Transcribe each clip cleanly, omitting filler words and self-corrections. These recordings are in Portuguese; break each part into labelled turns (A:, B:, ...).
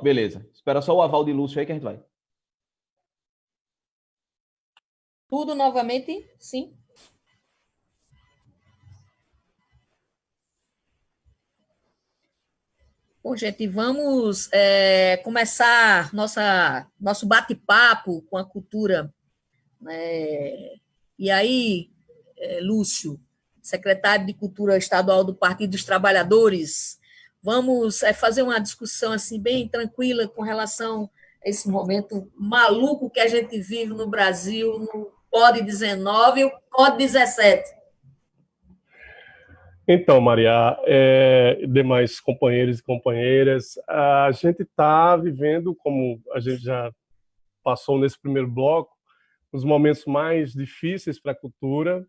A: Beleza. Espera só o aval de Lúcio aí que a gente vai.
B: Tudo novamente? Sim. Bom, gente, vamos começar nosso bate-papo com a cultura. E aí, Lúcio, secretário de Cultura Estadual do Partido dos Trabalhadores, vamos fazer uma discussão assim bem tranquila com relação a esse momento maluco que a gente vive no Brasil, no COD 19 e o COD 17.
C: Então, Maria, demais companheiros e companheiras, a gente está vivendo, como a gente já passou nesse primeiro bloco, os momentos mais difíceis para a cultura.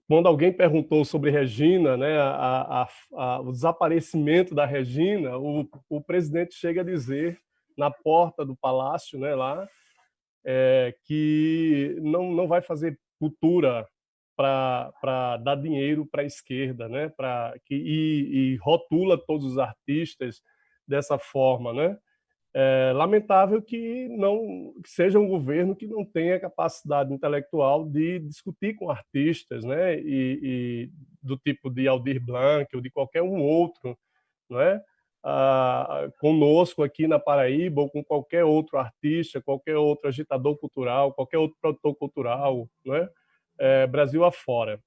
C: Quando alguém perguntou sobre Regina, né, o desaparecimento da Regina, o presidente chega a dizer na porta do palácio, né, lá, que não vai fazer cultura para dar dinheiro para a esquerda, né? E rotula todos os artistas dessa forma, né? É lamentável que seja um governo que não tenha capacidade intelectual de discutir com artistas, né? E do tipo de Aldir Blanc ou de qualquer um outro, não é? Conosco aqui na Paraíba ou com qualquer outro artista, qualquer outro agitador cultural, qualquer outro produtor cultural, né? Brasil afora.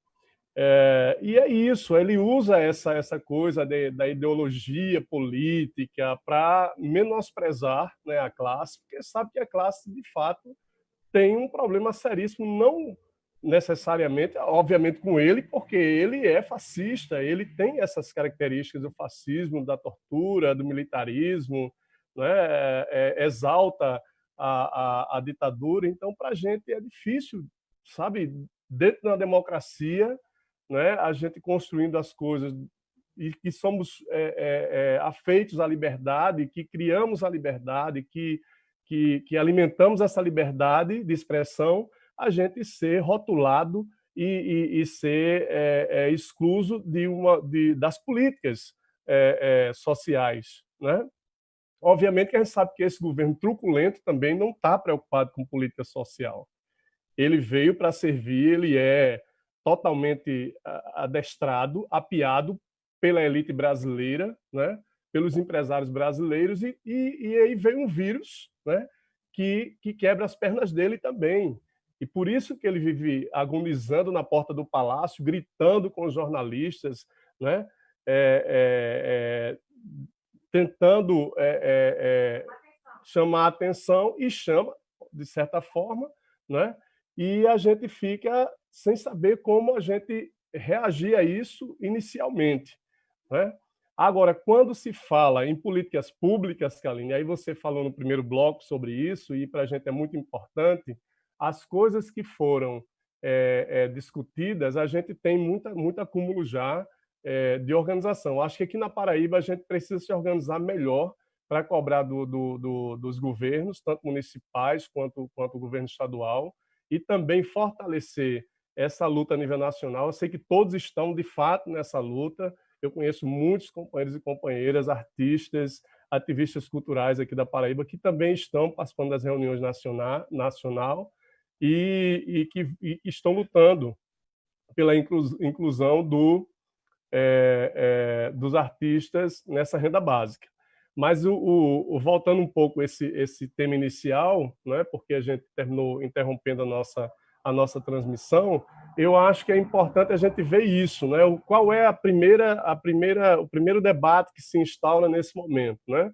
C: E é isso, ele usa essa coisa da ideologia política para menosprezar, né, a classe, porque sabe que a classe, de fato, tem um problema seríssimo, não necessariamente, obviamente, com ele, porque ele é fascista, ele tem essas características do fascismo, da tortura, do militarismo, né? Exalta a ditadura. Então, para a gente é difícil, sabe, dentro da democracia, né, a gente construindo as coisas e que somos afeitos à liberdade, que criamos a liberdade, que alimentamos essa liberdade de expressão, a gente ser rotulado e ser excluso das políticas sociais, né? Obviamente que a gente sabe que esse governo truculento também não está preocupado com política social. Ele veio para servir, ele é totalmente adestrado, apiado pela elite brasileira, né? Pelos empresários brasileiros, e aí vem um vírus, né? que quebra as pernas dele também. E por isso que ele vive agonizando na porta do palácio, gritando com os jornalistas, né? Tentando chamar a atenção, e chama, de certa forma, né? E a gente fica sem saber como a gente reagir a isso inicialmente, né? Agora, quando se fala em políticas públicas, Kaline, aí você falou no primeiro bloco sobre isso, e para a gente é muito importante, as coisas que foram discutidas, a gente tem muito acúmulo já de organização. Acho que aqui na Paraíba a gente precisa se organizar melhor para cobrar dos governos, tanto municipais quanto o governo estadual, e também fortalecer essa luta a nível nacional. Eu sei que todos estão, de fato, nessa luta. Eu conheço muitos companheiros e companheiras, artistas, ativistas culturais aqui da Paraíba, que também estão participando das reuniões nacional e que estão lutando pela inclusão dos artistas nessa renda básica. Mas voltando um pouco esse tema inicial, né, porque a gente terminou interrompendo a nossa transmissão, eu acho que é importante a gente ver isso, né? Qual é o primeiro debate que se instaura nesse momento, né?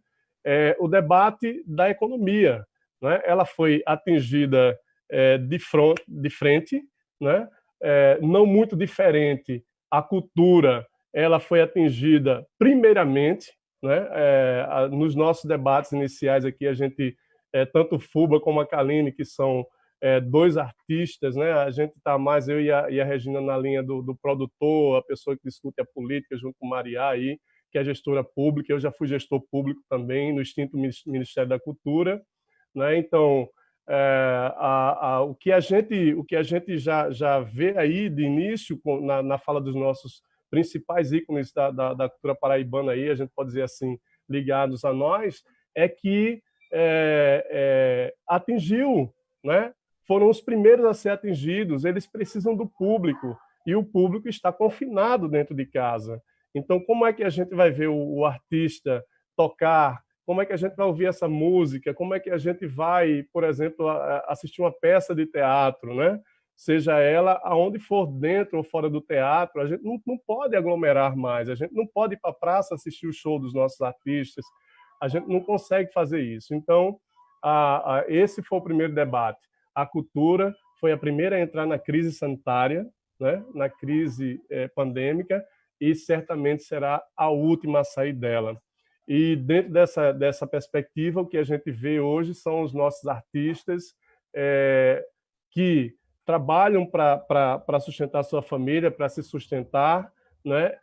C: O debate da economia, né? Ela foi atingida de frente, né? Não muito diferente. A cultura, ela foi atingida primeiramente, né? Nos nossos debates iniciais aqui, a gente, tanto o Fuba como a Kaline, que são dois artistas, né? A gente está mais, eu e a Regina, na linha do produtor, a pessoa que discute a política, junto com o Mariá, aí, que é gestora pública. Eu já fui gestor público também no extinto Ministério da Cultura, né? Então, o que a gente já vê aí de início na fala dos nossos principais ícones da cultura paraibana aí, a gente pode dizer assim, ligados a nós, é que atingiu, né? Foram os primeiros a ser atingidos, eles precisam do público, e o público está confinado dentro de casa. Então, como é que a gente vai ver o artista tocar? Como é que a gente vai ouvir essa música? Como é que a gente vai, por exemplo, assistir uma peça de teatro, né? Seja ela aonde for, dentro ou fora do teatro, a gente não pode aglomerar mais, a gente não pode ir para a praça assistir o show dos nossos artistas, a gente não consegue fazer isso. Então, esse foi o primeiro debate. A cultura foi a primeira a entrar na crise sanitária, né? Na crise pandêmica, e certamente será a última a sair dela. E dentro dessa perspectiva, o que a gente vê hoje são os nossos artistas que trabalham para sustentar sua família, para se sustentar, né?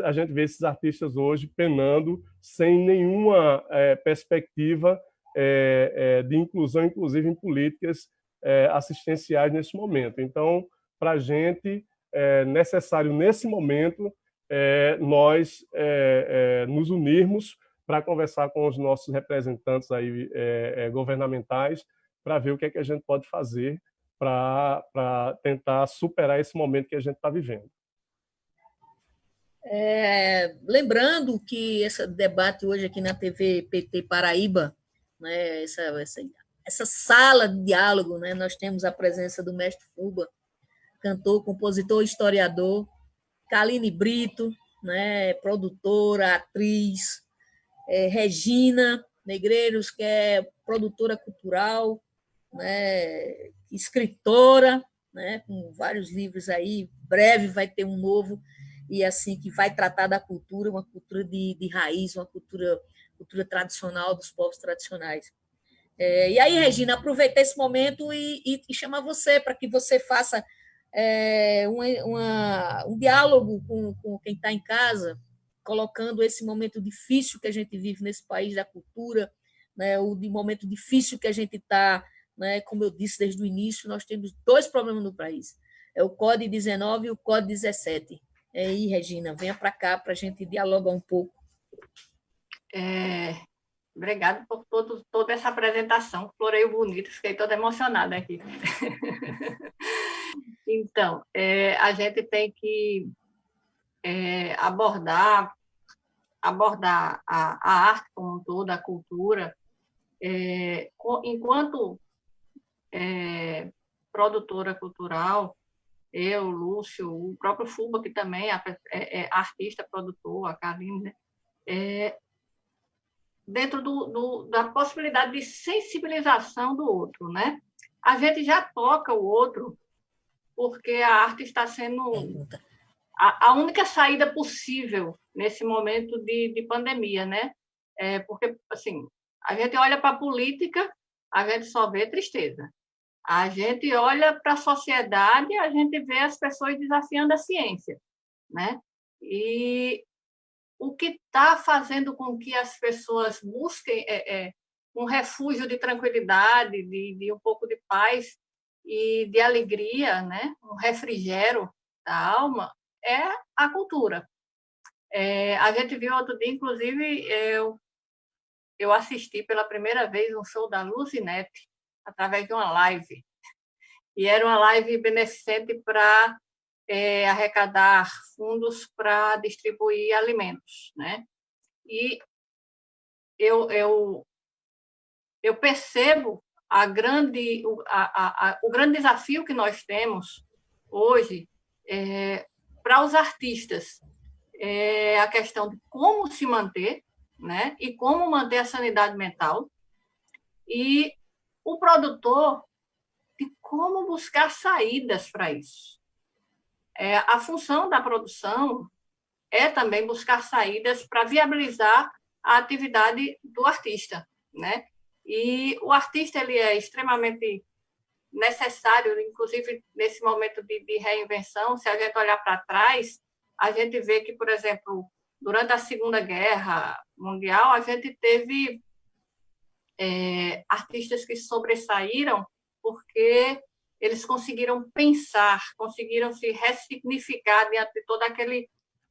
C: A gente vê esses artistas hoje penando sem nenhuma perspectiva de inclusão, inclusive em políticas assistenciais nesse momento. Então, para a gente é necessário, nesse momento, nós nos unirmos para conversar com os nossos representantes aí, governamentais, para ver o que é que a gente pode fazer para tentar superar esse momento que a gente está vivendo.
B: Lembrando que esse debate hoje aqui na TV PT Paraíba, né, essa sala de diálogo, né, nós temos a presença do mestre Fuba, cantor, compositor, historiador, Kaline Brito, né, produtora, atriz, Regina Negreiros, que é produtora cultural, né, escritora, né, com vários livros aí, breve vai ter um novo, e assim, que vai tratar da cultura, uma cultura de raiz, uma cultura tradicional dos povos tradicionais. E aí, Regina, aproveitar esse momento e chamar você para que você faça um diálogo com quem está em casa, colocando esse momento difícil que a gente vive nesse país da cultura, né, o momento difícil que a gente está, né, como eu disse desde o início, nós temos 2 problemas no país, o Código-19 e o Código-17. E aí, Regina, venha para cá para a gente dialogar um pouco.
D: Obrigada por toda essa apresentação, floreio bonito, fiquei toda emocionada aqui. Então, a gente tem que abordar a arte como um todo, a cultura, enquanto produtora cultural, eu, Lúcio, o próprio Fuba, que também é artista, produtor, a Kaline, né? Dentro da possibilidade de sensibilização do outro, né? A gente já toca o outro porque a arte está sendo a única saída possível nesse momento de pandemia, né? Porque, assim, a gente olha para a política, a gente só vê tristeza. A gente olha para a sociedade, a gente vê as pessoas desafiando a ciência, né? E o que está fazendo com que as pessoas busquem um refúgio de tranquilidade, de um pouco de paz e de alegria, né? Um refrigério da alma, é a cultura. A gente viu outro dia, inclusive, eu assisti pela primeira vez um show da Luzinete, através de uma live. E era uma live beneficente para arrecadar fundos para distribuir alimentos, né? E eu percebo o grande desafio que nós temos hoje para os artistas, a questão de como se manter, né? E como manter a sanidade mental, e o produtor de como buscar saídas para isso. A função da produção é também buscar saídas para viabilizar a atividade do artista, né? E o artista ele é extremamente necessário, inclusive nesse momento de reinvenção. Se a gente olhar para trás, a gente vê que, por exemplo, durante a Segunda Guerra Mundial, a gente teve artistas que sobressaíram porque eles conseguiram pensar, conseguiram se ressignificar diante de todo aquele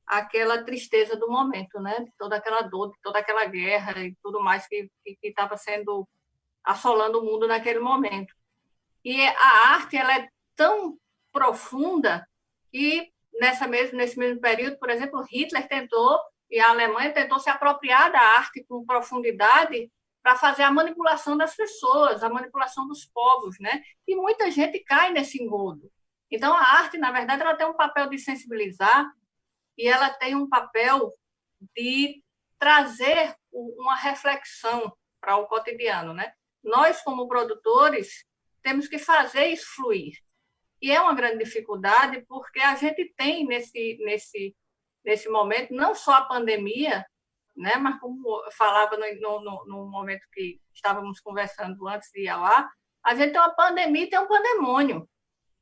D: aquela tristeza do momento, né? De toda aquela dor, de toda aquela guerra e tudo mais que estava sendo assolando o mundo naquele momento. E a arte ela é tão profunda que nesse mesmo período, por exemplo, Hitler tentou e a Alemanha tentou se apropriar da arte com profundidade para fazer a manipulação das pessoas, a manipulação dos povos, né? E muita gente cai nesse engodo. Então, a arte, na verdade, ela tem um papel de sensibilizar e ela tem um papel de trazer uma reflexão para o cotidiano, né? Nós, como produtores, temos que fazer isso fluir. E é uma grande dificuldade porque a gente tem nesse momento, não só a pandemia, né? Mas como eu falava no momento que estávamos conversando antes de ir ao ar, a gente tem uma pandemia e tem um pandemônio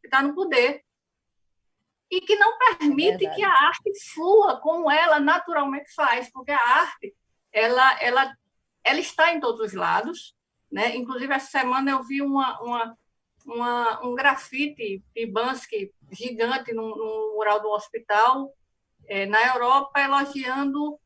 D: que está no poder e que não permite que a arte flua como ela naturalmente faz, porque a arte ela está em todos os lados, né? Inclusive, essa semana eu vi um grafite de Banksy gigante no mural do hospital na Europa, elogiando,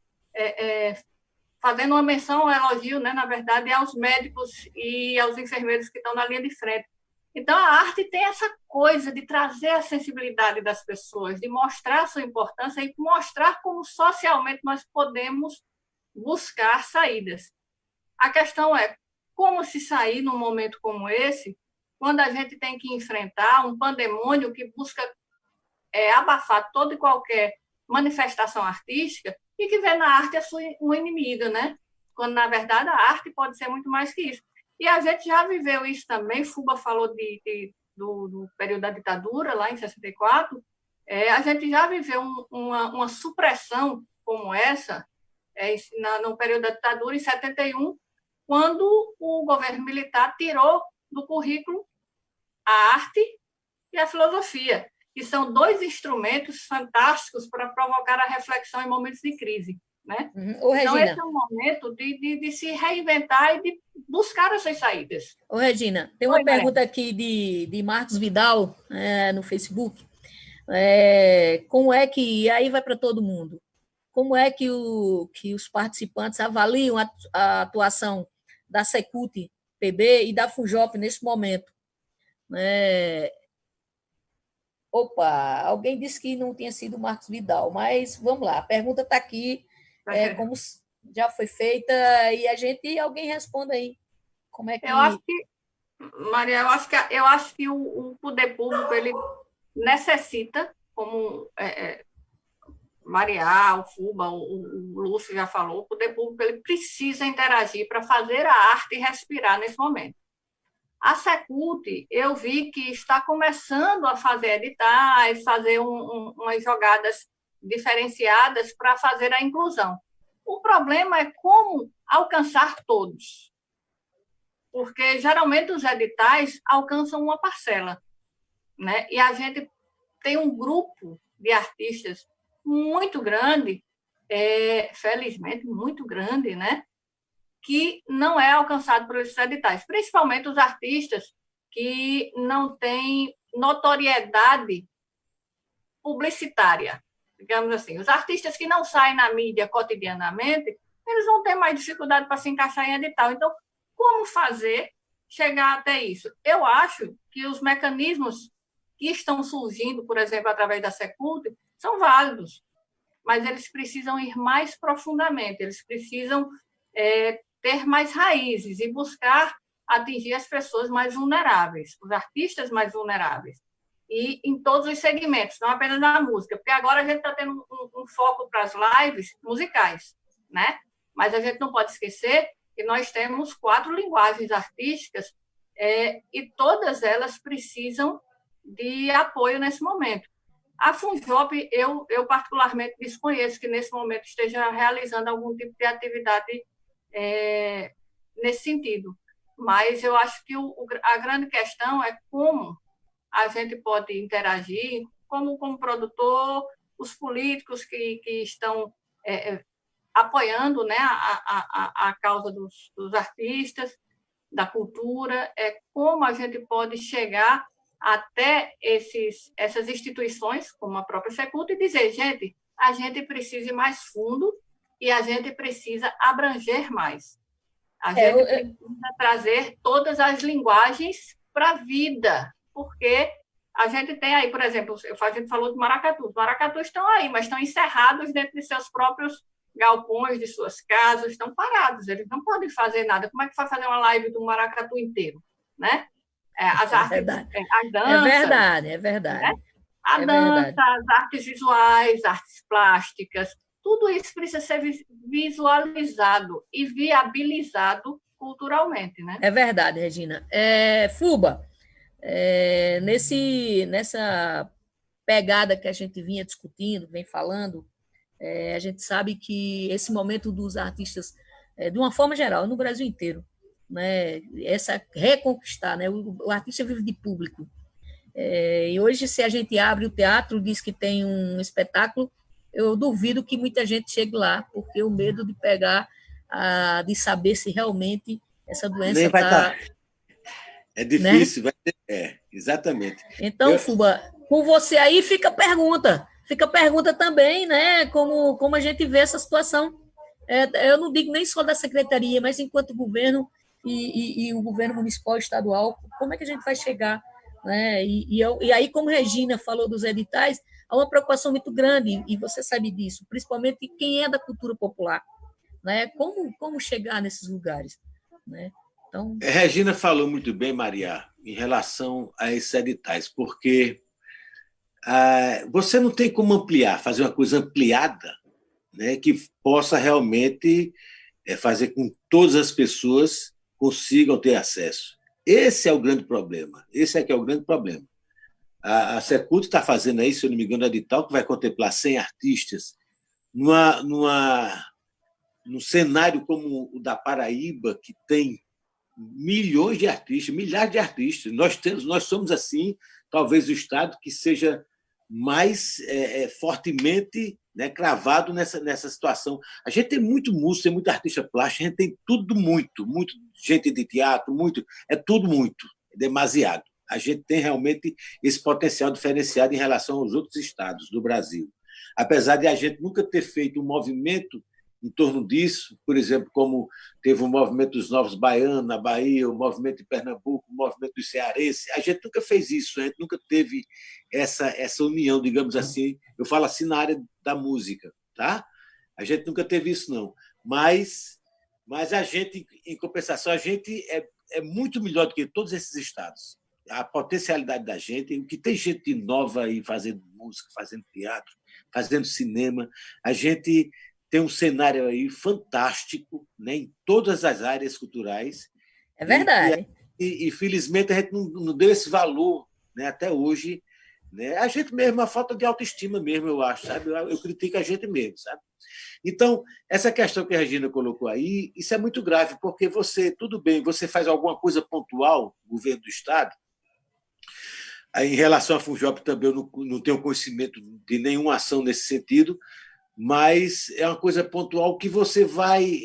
D: fazendo uma menção, um elogio, né, na verdade, aos médicos e aos enfermeiros que estão na linha de frente. Então, a arte tem essa coisa de trazer a sensibilidade das pessoas, de mostrar a sua importância e mostrar como socialmente nós podemos buscar saídas. A questão é como se sair num momento como esse, quando a gente tem que enfrentar um pandemônio que busca abafar toda e qualquer manifestação artística e que vê na arte a sua inimiga, né? Quando, na verdade, a arte pode ser muito mais que isso. E a gente já viveu isso também, Fuba falou do período da ditadura, lá em 64, a gente já viveu uma supressão como essa no período da ditadura, em 71, quando o governo militar tirou do currículo a arte e a filosofia, que são dois instrumentos fantásticos para provocar a reflexão em momentos de crise. Né? Então, esse é um momento de se reinventar e de buscar essas saídas.
B: Ô, Regina, tem uma pergunta aqui de Marcos Vidal no Facebook. Como é que, e aí vai para todo mundo, como é que os participantes avaliam a atuação da Secult PB e da FUNJOP nesse momento? Opa, alguém disse que não tinha sido o Marcos Vidal, mas vamos lá, a pergunta está aqui, como já foi feita, e alguém responda aí. Como é que...
D: Eu acho que, Maria, eu acho que o poder público ele necessita, como Maria, o Fuba, o Lúcio já falou, o poder público ele precisa interagir para fazer a arte respirar nesse momento. A Secult, eu vi que está começando a fazer editais, fazer umas jogadas diferenciadas para fazer a inclusão. O problema é como alcançar todos, porque geralmente os editais alcançam uma parcela, né? E a gente tem um grupo de artistas muito grande, felizmente muito grande, né? Que não é alcançado por esses editais, principalmente os artistas que não têm notoriedade publicitária, digamos assim. Os artistas que não saem na mídia cotidianamente, eles vão ter mais dificuldade para se encaixar em edital. Então, como fazer chegar até isso? Eu acho que os mecanismos que estão surgindo, por exemplo, através da Secult, são válidos, mas eles precisam ir mais profundamente, eles precisam ter mais raízes e buscar atingir as pessoas mais vulneráveis, os artistas mais vulneráveis, e em todos os segmentos, não apenas na música, porque agora a gente está tendo um foco para as lives musicais, né? Mas a gente não pode esquecer que nós temos 4 linguagens artísticas e todas elas precisam de apoio nesse momento. A FUNJOP, eu particularmente desconheço que nesse momento esteja realizando algum tipo de atividade nesse sentido, mas eu acho que a grande questão é como a gente pode interagir, como produtor, os políticos que estão apoiando, né, a causa dos artistas, da cultura, como a gente pode chegar até essas instituições, como a própria Secult, e dizer, gente, a gente precisa ir mais fundo e a gente precisa abranger mais. A gente precisa trazer todas as linguagens para a vida, porque a gente tem aí, por exemplo, a gente falou de maracatu. Os maracatus estão aí, mas estão encerrados dentro de seus próprios galpões, de suas casas, estão parados, eles não podem fazer nada. Como é que vai fazer uma live do maracatu inteiro? Né? As artes, as danças.
B: É verdade.
D: Né? A dança, as artes visuais, artes plásticas, tudo isso precisa ser visualizado e viabilizado culturalmente. Né?
B: É verdade, Regina. Fuba, nessa pegada que a gente vinha discutindo, vem falando, a gente sabe que esse momento dos artistas, de uma forma geral, no Brasil inteiro, né, essa reconquistar, né, o artista vive de público. E hoje, se a gente abre o teatro, diz que tem um espetáculo, eu duvido que muita gente chegue lá, porque o medo de pegar, de saber se realmente essa doença está...
E: É difícil, né? Vai ter, exatamente.
B: Então, Fuba, com você aí fica a pergunta também, né? Como a gente vê essa situação. Eu não digo nem só da secretaria, mas enquanto governo e o governo municipal e estadual, como é que a gente vai chegar? Né? E aí, como Regina falou dos editais, há uma preocupação muito grande, e você sabe disso, principalmente quem é da cultura popular. Né? Como chegar nesses lugares? Né? Então...
E: Regina falou muito bem, Maria, em relação a esses editais, porque você não tem como ampliar, fazer uma coisa ampliada, né, que possa realmente fazer com que todas as pessoas consigam ter acesso. Esse é o grande problema. Esse é que é o grande problema. A Secult está fazendo aí, se eu não me engano, um edital que vai contemplar 100 artistas num cenário como o da Paraíba, que tem milhões de artistas, milhares de artistas. Nós somos, assim, talvez o estado que seja mais fortemente, né, cravado nessa situação. A gente tem muito músico, tem muito artista plástico, a gente tem tudo muito gente de teatro, tudo muito, demasiado. A gente tem realmente esse potencial diferenciado em relação aos outros estados do Brasil. Apesar de a gente nunca ter feito um movimento em torno disso, por exemplo, como teve o movimento dos Novos Baianos na Bahia, o movimento de Pernambuco, o movimento dos cearenses, a gente nunca fez isso, a gente nunca teve essa união, digamos assim, eu falo assim na área da música, tá? A gente nunca teve isso, não. Mas a gente, em compensação, a gente é muito melhor do que todos esses estados. A potencialidade da gente, o que tem gente nova aí fazendo música, fazendo teatro, fazendo cinema, a gente tem um cenário aí fantástico, né, em todas as áreas culturais.
B: É verdade.
E: E felizmente, a gente não deu esse valor, né, até hoje. Né? A gente mesmo, a falta de autoestima mesmo, eu acho, sabe? Eu critico a gente mesmo, sabe? Então, essa questão que a Regina colocou aí, isso é muito grave, porque tudo bem, você faz alguma coisa pontual, governo do Estado. Aí, em relação à FUNJOP também, eu não tenho conhecimento de nenhuma ação nesse sentido, mas é uma coisa pontual que você vai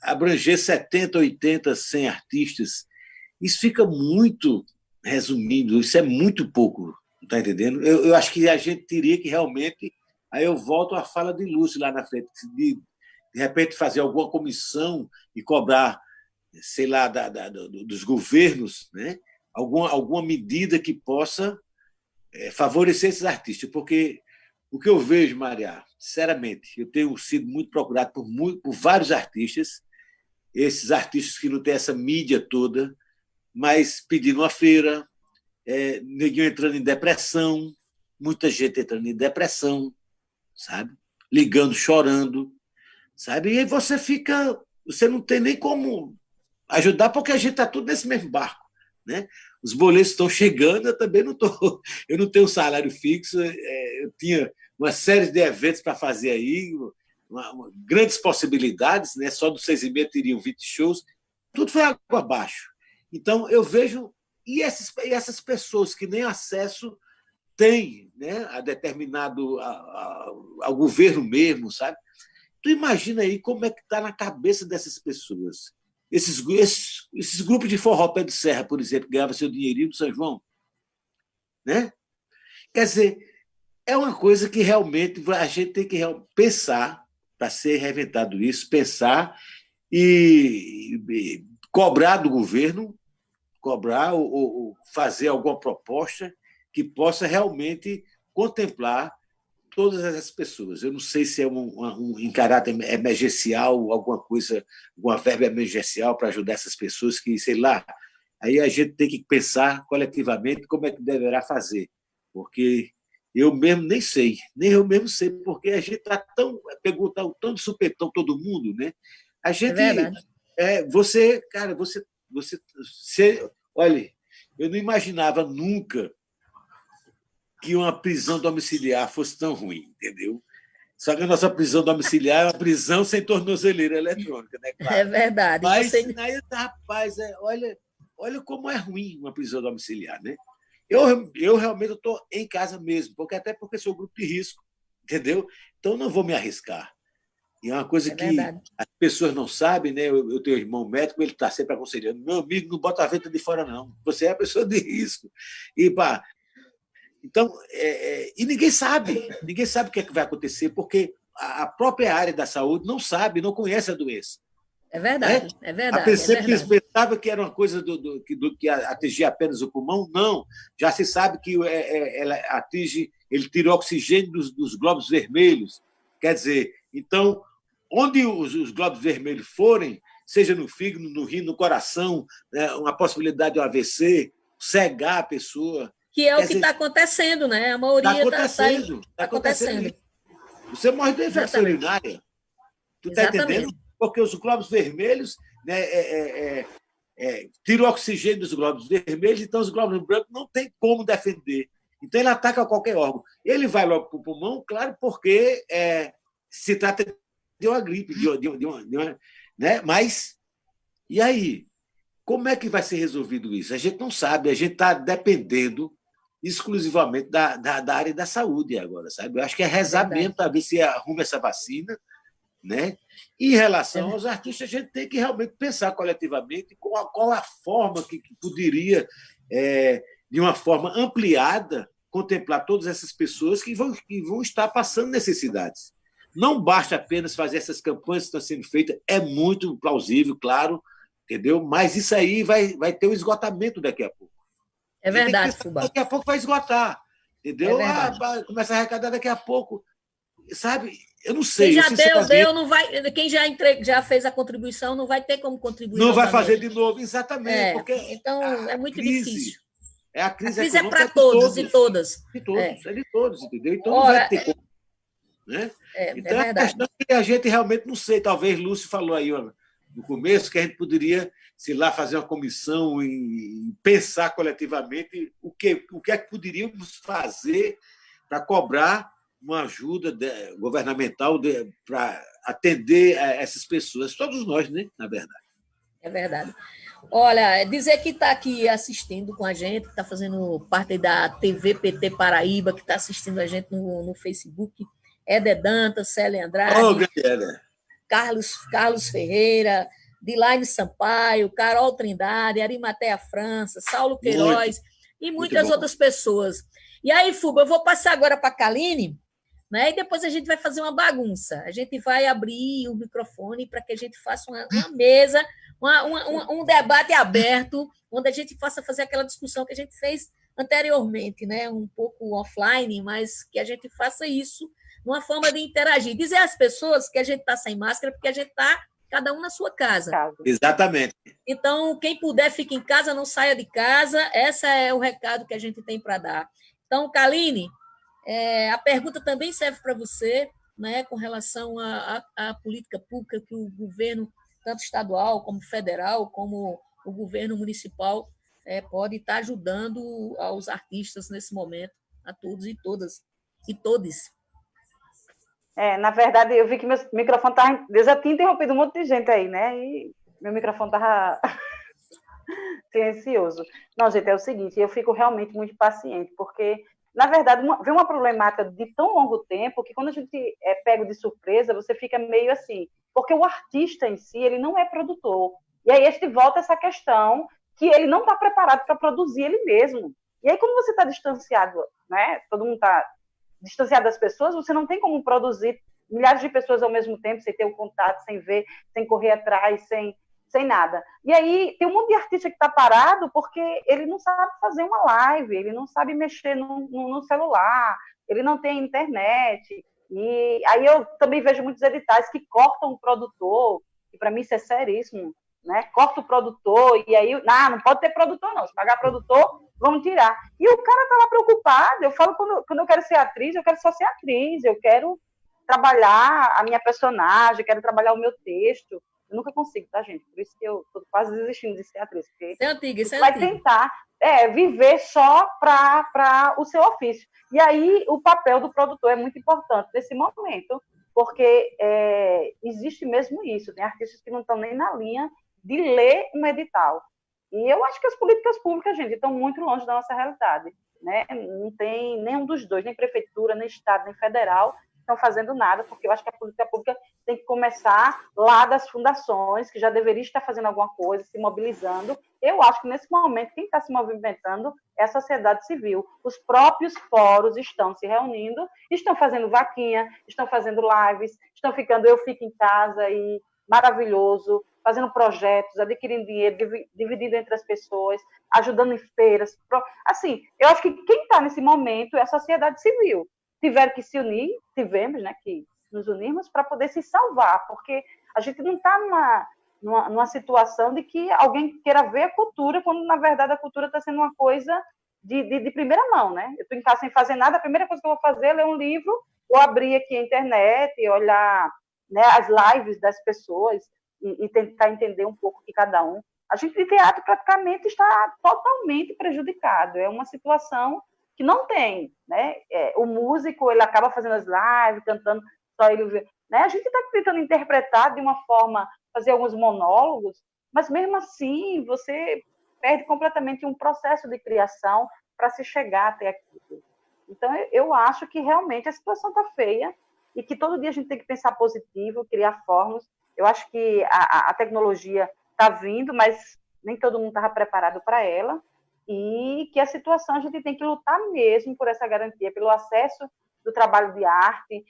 E: abranger 70, 80, 100 artistas. Isso fica muito resumindo, isso é muito pouco, está entendendo? Eu acho que a gente teria que realmente... Aí eu volto à fala de Lúcio lá na frente, de repente fazer alguma comissão e cobrar, sei lá, dos governos, né? Alguma medida que possa favorecer esses artistas, porque o que eu vejo, Maria, sinceramente, eu tenho sido muito procurado por vários artistas, esses artistas que não têm essa mídia toda, mas pedindo uma feira, neguinho entrando em depressão, muita gente entrando em depressão, sabe? Ligando, chorando, sabe? E aí você não tem nem como ajudar, porque a gente está tudo nesse mesmo barco, né? Os boletos estão chegando, eu também eu não tenho um salário fixo, eu tinha uma série de eventos para fazer aí, grandes possibilidades, né? Só dos 6,5 teriam 20 shows, tudo foi água abaixo. Então, eu vejo, e essas pessoas que nem acesso têm, né, a determinado ao governo mesmo, sabe? Tu imagina aí como é que está na cabeça dessas pessoas. Esses grupos de forró pé de serra, por exemplo, que ganhavam seu dinheirinho do São João, né? Quer dizer, é uma coisa que realmente a gente tem que pensar, para ser reinventado isso, pensar e cobrar do governo, cobrar ou fazer alguma proposta que possa realmente contemplar todas essas pessoas. Eu não sei se é em caráter emergencial, alguma coisa, alguma verba emergencial para ajudar essas pessoas que, sei lá, aí a gente tem que pensar coletivamente como é que deverá fazer, porque eu mesmo nem sei, nem eu mesmo sei, porque a gente pegou tão de supetão todo mundo, né? A gente,
B: verdade.
E: olha, eu não imaginava nunca que uma prisão domiciliar fosse tão ruim, entendeu? Só que a nossa prisão domiciliar é uma prisão sem tornozeleira eletrônica, né? Claro.
B: É verdade.
E: Mas, rapaz, olha como é ruim uma prisão domiciliar, né? Eu realmente estou em casa mesmo, até porque sou grupo de risco, entendeu? Então não vou me arriscar. E é uma coisa que as pessoas não sabem, né? Eu tenho um irmão médico, ele está sempre aconselhando: meu amigo, não bota a venta de fora, não. Você é a pessoa de risco. Então, e ninguém sabe o que é que vai acontecer, porque a própria área da saúde não sabe, não conhece a doença.
B: É verdade, é verdade.
E: A pessoa pensava que era uma coisa que atingia apenas o pulmão, não. Já se sabe que ela ele tira oxigênio dos glóbulos vermelhos. Quer dizer, então, onde os glóbulos vermelhos forem, seja no fígado, no rim, no coração, né, uma possibilidade de um AVC, cegar a pessoa.
B: Que é o que está acontecendo, né? A maioria
E: está acontecendo. Você morre de infecção urinária. Tu está entendendo? Porque os glóbulos vermelhos, né, tiram o oxigênio dos glóbulos vermelhos, então os glóbulos brancos não tem como defender. Então ele ataca qualquer órgão. Ele vai logo para o pulmão, claro, porque se trata de uma gripe, né? Mas, e aí? Como é que vai ser resolvido isso? A gente não sabe, a gente está dependendo exclusivamente da área da saúde agora, sabe? Eu acho que é rezar mesmo para ver se arruma essa vacina, né? E em relação aos artistas, a gente tem que realmente pensar coletivamente qual a forma que poderia, de uma forma ampliada, contemplar todas essas pessoas que vão estar passando necessidades. Não basta apenas fazer essas campanhas que estão sendo feitas, é muito plausível, claro, entendeu? Mas isso aí vai ter um esgotamento daqui a pouco.
B: É verdade, Fubá.
E: Daqui a pouco vai esgotar, entendeu? Começa a arrecadar daqui a pouco, sabe? Eu não sei.
B: Quem já não vai. Quem já fez a contribuição não vai ter como contribuir.
E: Não vai fazer de novo, exatamente. Porque
B: então é muito difícil.
E: A crise
B: é para todos e todas.
E: De todos, entendeu? Então não vai ter como. Né? Então é uma questão que a gente realmente não sei. Talvez Lúcio falou aí no começo que a gente poderia, sei lá, fazer uma comissão e pensar coletivamente o que é que poderíamos fazer para cobrar uma ajuda governamental para atender a essas pessoas, todos nós, né? Na verdade.
B: É verdade. Olha, dizer que está aqui assistindo com a gente, que está fazendo parte da TV PT Paraíba, que está assistindo a gente no Facebook, Éder Dantas, Célia Andrade, Carlos Ferreira, Dilaine Sampaio, Carol Trindade, Arimatea França, Saulo Queiroz e muitas outras pessoas. E aí, Fuba, eu vou passar agora para a Kaline, né? E depois a gente vai fazer uma bagunça. A gente vai abrir o microfone para que a gente faça uma mesa, um debate aberto, onde a gente possa fazer aquela discussão que a gente fez anteriormente, né? Um pouco offline, mas que a gente faça isso numa forma de interagir. Dizer às pessoas que a gente está sem máscara porque a gente está cada um na sua casa.
E: Exatamente.
B: Então, quem puder, fique em casa, não saia de casa. Esse é o recado que a gente tem para dar. Então, Kaline, a pergunta também serve para você, né, com relação à política pública que o governo, tanto estadual como federal, como o governo municipal, pode estar ajudando aos artistas nesse momento, a todos e todas, e todes.
F: Na verdade, eu vi que meu microfone estava... Eu já tinha interrompido um monte de gente aí, né? E meu microfone estava silencioso. Não, gente, é o seguinte, eu fico realmente muito paciente, porque, na verdade, vem uma problemática de tão longo tempo que quando a gente é pego de surpresa, você fica meio assim, porque o artista em si, ele não é produtor. E aí a gente volta a essa questão que ele não está preparado para produzir ele mesmo. E aí, quando você está distanciado, né? Todo mundo está distanciado das pessoas, você não tem como produzir milhares de pessoas ao mesmo tempo, sem ter o contato, sem ver, sem correr atrás, sem nada. E aí tem um monte de artista que está parado porque ele não sabe fazer uma live, ele não sabe mexer no celular, ele não tem internet. E aí eu também vejo muitos editais que cortam o produtor, e para mim isso é seríssimo, né? Corta o produtor, e aí, não pode ter produtor não, se pagar produtor, vamos tirar. E o cara está lá preocupado, eu falo, quando eu quero ser atriz, eu quero só ser atriz, eu quero trabalhar a minha personagem, eu quero trabalhar o meu texto. Eu nunca consigo, tá, gente? Por isso que eu estou quase desistindo de ser atriz. Porque
B: Isso é antigo, isso é
F: vai
B: antigo.
F: tentar viver só para o seu ofício. E aí o papel do produtor é muito importante nesse momento, porque existe mesmo isso. Tem artistas que não estão nem na linha de ler um edital. E eu acho que as políticas públicas, gente, estão muito longe da nossa realidade, né? Não tem nenhum dos dois, nem prefeitura, nem Estado, nem federal, estão fazendo nada, porque eu acho que a política pública tem que começar lá das fundações, que já deveria estar fazendo alguma coisa, se mobilizando. Eu acho que, nesse momento, quem está se movimentando é a sociedade civil. Os próprios fóruns estão se reunindo, estão fazendo vaquinha, estão fazendo lives, estão ficando Eu Fico em Casa, e maravilhoso, fazendo projetos, adquirindo dinheiro, dividindo entre as pessoas, ajudando em feiras. Assim, eu acho que quem está nesse momento é a sociedade civil. Tiveram que se unir, tivemos, né, que nos unirmos para poder se salvar, porque a gente não está numa situação de que alguém queira ver a cultura, quando, na verdade, a cultura está sendo uma coisa de primeira mão, né? Eu estou em casa sem fazer nada, a primeira coisa que eu vou fazer é ler um livro, ou abrir aqui a internet, olhar, né, as lives das pessoas e tentar entender um pouco de cada um. A gente de teatro praticamente está totalmente prejudicado. É uma situação que não tem, né? O músico, ele acaba fazendo as lives, cantando, só ele vê, né? A gente está tentando interpretar de uma forma, fazer alguns monólogos, mas mesmo assim você perde completamente um processo de criação para se chegar até aquilo. Então, eu acho que realmente a situação está feia e que todo dia a gente tem que pensar positivo, criar formas. Eu acho que a tecnologia está vindo, mas nem todo mundo estava preparado para ela, e que a situação a gente tem que lutar mesmo por essa garantia, pelo acesso do trabalho de arte,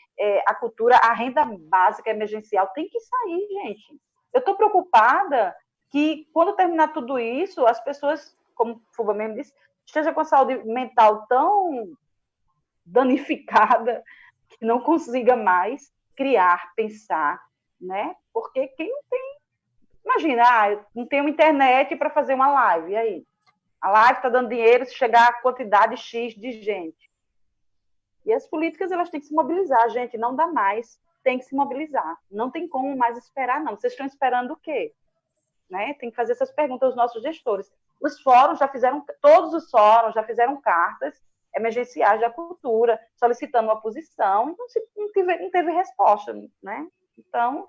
F: a cultura, a renda básica emergencial tem que sair, gente. Eu estou preocupada que, quando terminar tudo isso, as pessoas, como o Fuba mesmo disse, estejam com a saúde mental tão danificada que não consiga mais criar, pensar, né? Porque quem não tem... Imagina, não tem uma internet para fazer uma live, e aí? A live está dando dinheiro se chegar a quantidade X de gente. E as políticas, elas têm que se mobilizar, gente, não dá mais, tem que se mobilizar. Não tem como mais esperar, não. Vocês estão esperando o quê? Né? Tem que fazer essas perguntas aos nossos gestores. Os fóruns já fizeram, todos os fóruns já fizeram cartas emergenciais da cultura, solicitando uma posição, então não teve resposta, né? Então,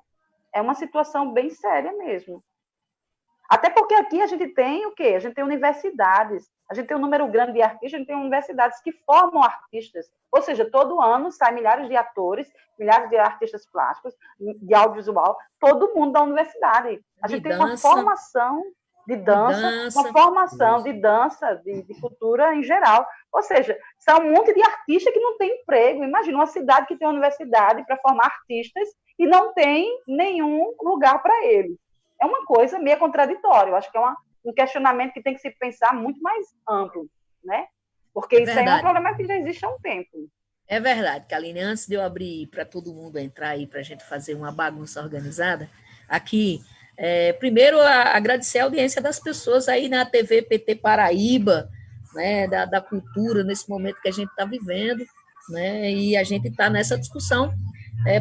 F: é uma situação bem séria mesmo. Até porque aqui a gente tem o quê? A gente tem universidades, a gente tem um número grande de artistas, a gente tem universidades que formam artistas. Ou seja, todo ano saem milhares de atores, milhares de artistas plásticos, de audiovisual, todo mundo da universidade. A gente tem uma formação de dança, uma formação de dança, de cultura em geral. Ou seja, são um monte de artistas que não tem emprego. Imagina uma cidade que tem uma universidade para formar artistas e não tem nenhum lugar para eles. É uma coisa meio contraditória. Eu acho que é um questionamento que tem que se pensar muito mais amplo, né? Porque isso aí é um problema que já existe há um tempo.
B: É verdade, Kaline. Antes de eu abrir para todo mundo entrar aí, para a gente fazer uma bagunça organizada, aqui, primeiro, agradecer a audiência das pessoas aí na TV PT Paraíba, né, da cultura, nesse momento que a gente está vivendo, né, e a gente está nessa discussão,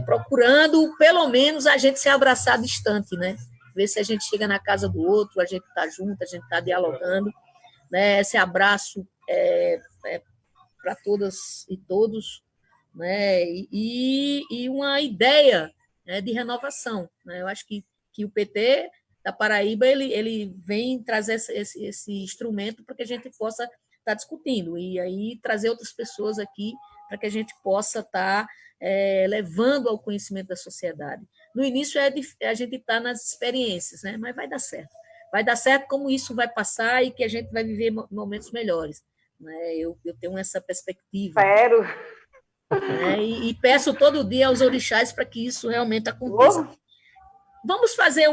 B: procurando, pelo menos, a gente se abraçar distante, né? Ver se a gente chega na casa do outro, a gente está junto, a gente está dialogando, né? Esse abraço para todas e todos, né? E uma ideia, né, de renovação, né? Eu acho que o PT da Paraíba ele vem trazer esse instrumento para que a gente possa estar discutindo e aí trazer outras pessoas aqui para que a gente possa estar levando ao conhecimento da sociedade. No início a gente está nas experiências, né? Mas vai dar certo. Vai dar certo, como isso vai passar e que a gente vai viver momentos melhores, né? Eu tenho essa perspectiva.
F: Espero.
B: E peço todo dia aos orixás para que isso realmente aconteça. Vamos fazer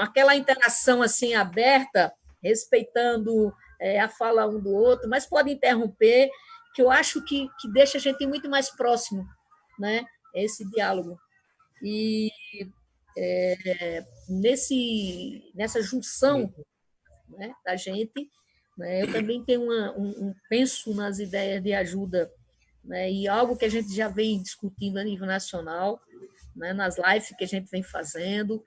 B: aquela interação assim aberta, respeitando a fala um do outro, mas pode interromper, que eu acho que deixa a gente muito mais próximo, né? Esse diálogo. E nessa junção, né, da gente, né, eu também tenho penso nas ideias de ajuda, né, e algo que a gente já vem discutindo a nível nacional, né, nas lives que a gente vem fazendo,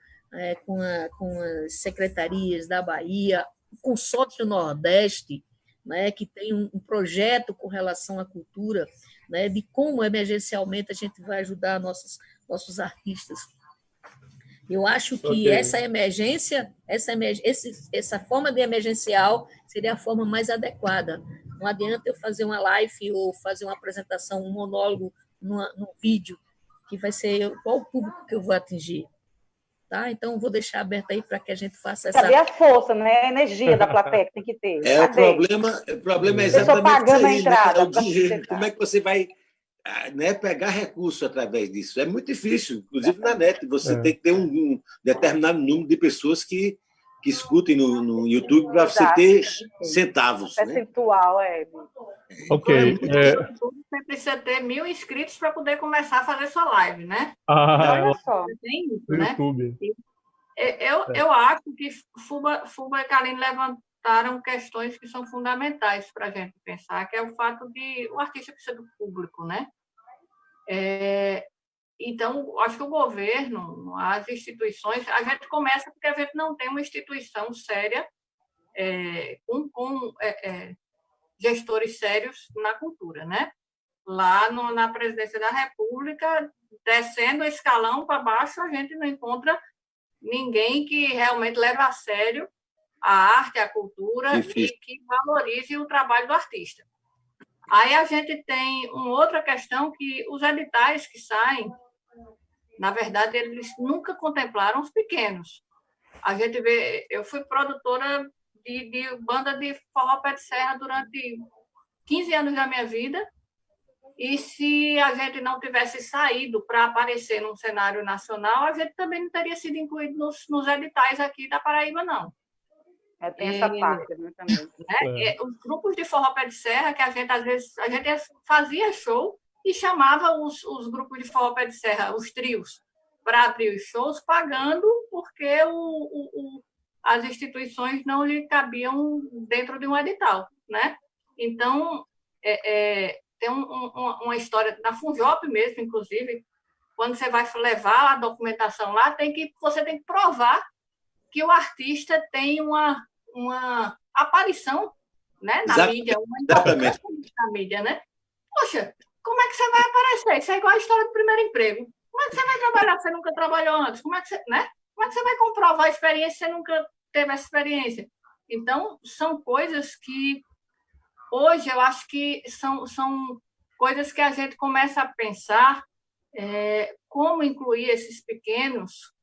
B: com as secretarias da Bahia, o Consórcio Nordeste, né, que tem um projeto com relação à cultura, né, de como emergencialmente a gente vai ajudar nossos artistas. Eu acho que essa emergência, essa forma de emergencial seria a forma mais adequada. Não adianta eu fazer uma live ou fazer uma apresentação, um monólogo num vídeo, que vai ser qual o público que eu vou atingir. Tá? Então, vou deixar aberto aí para que a gente faça essa...
F: Cadê a força, né? A energia da plateia que tem que ter.
E: O problema é exatamente isso aí,
F: entrada,
E: né? O dinheiro. Como é que você vai, né, pegar recurso através disso? É muito difícil, inclusive na net. Você tem que ter um determinado número de pessoas que escutem no YouTube para você ter centavos.
F: Percentual,
E: né?
C: Ok.
D: Você precisa ter 1.000 inscritos para poder começar a fazer sua live, né?
F: Olha só.
D: Tem isso,
C: no
D: né?
C: YouTube.
D: Eu acho que Fuba e Kaline levantaram questões que são fundamentais para a gente pensar, que é o fato de o artista precisa do público, né? Então, acho que o governo, as instituições, a gente começa porque a gente não tem uma instituição séria com gestores sérios na cultura, né? Lá na Presidência da República, descendo o escalão para baixo, a gente não encontra ninguém que realmente leve a sério a arte, a cultura e que valorize o trabalho do artista. Aí a gente tem uma outra questão que os editais que saem, na verdade, eles nunca contemplaram os pequenos. A gente vê, eu fui produtora de banda de forró pé de serra durante 15 anos da minha vida, e se a gente não tivesse saído para aparecer num cenário nacional, a gente também não teria sido incluído nos editais aqui da Paraíba, não.
F: Tem essa parte, né, também.
D: Os grupos de forró pé de serra, que a gente, às vezes, fazia show e chamava os grupos de forró pé de serra, os trios, para abrir os shows, pagando porque as instituições não lhe cabiam dentro de um edital, né? Então, tem uma história na Funjop mesmo, inclusive, quando você vai levar a documentação lá, você tem que provar que o artista tem uma aparição, né, na mídia, uma importância na mídia, né? Poxa, como é que você vai aparecer? Isso é igual a história do primeiro emprego. Como é que você vai trabalhar se você nunca trabalhou antes? Como é que você vai comprovar a experiência se você nunca teve essa experiência? Então, são coisas que hoje eu acho que são coisas que a gente começa a pensar como incluir esses pequenos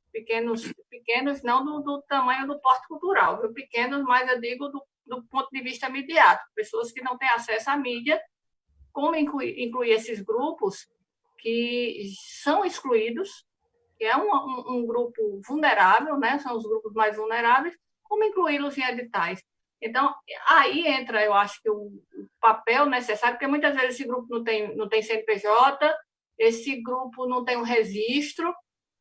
D: não do tamanho do porte cultural, viu? Pequenos, mas eu digo do ponto de vista midiático, pessoas que não têm acesso à mídia, como incluir esses grupos que são excluídos, que é um grupo vulnerável, né? São os grupos mais vulneráveis, como incluí-los em editais. Então, aí entra, eu acho que o papel necessário, porque muitas vezes esse grupo não tem CNPJ, esse grupo não tem um registro,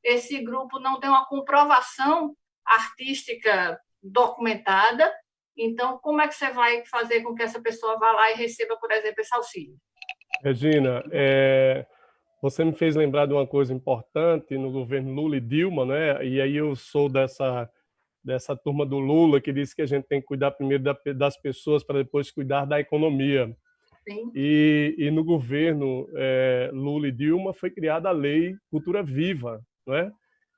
D: esse grupo não tem uma comprovação artística documentada. Então, como é que você vai fazer com que essa pessoa vá lá e receba, por exemplo, esse auxílio?
C: Regina, você me fez lembrar de uma coisa importante no governo Lula e Dilma, né? E aí eu sou dessa turma do Lula que disse que a gente tem que cuidar primeiro das pessoas para depois cuidar da economia.
D: Sim.
C: E no governo Lula e Dilma foi criada a Lei Cultura Viva, não é?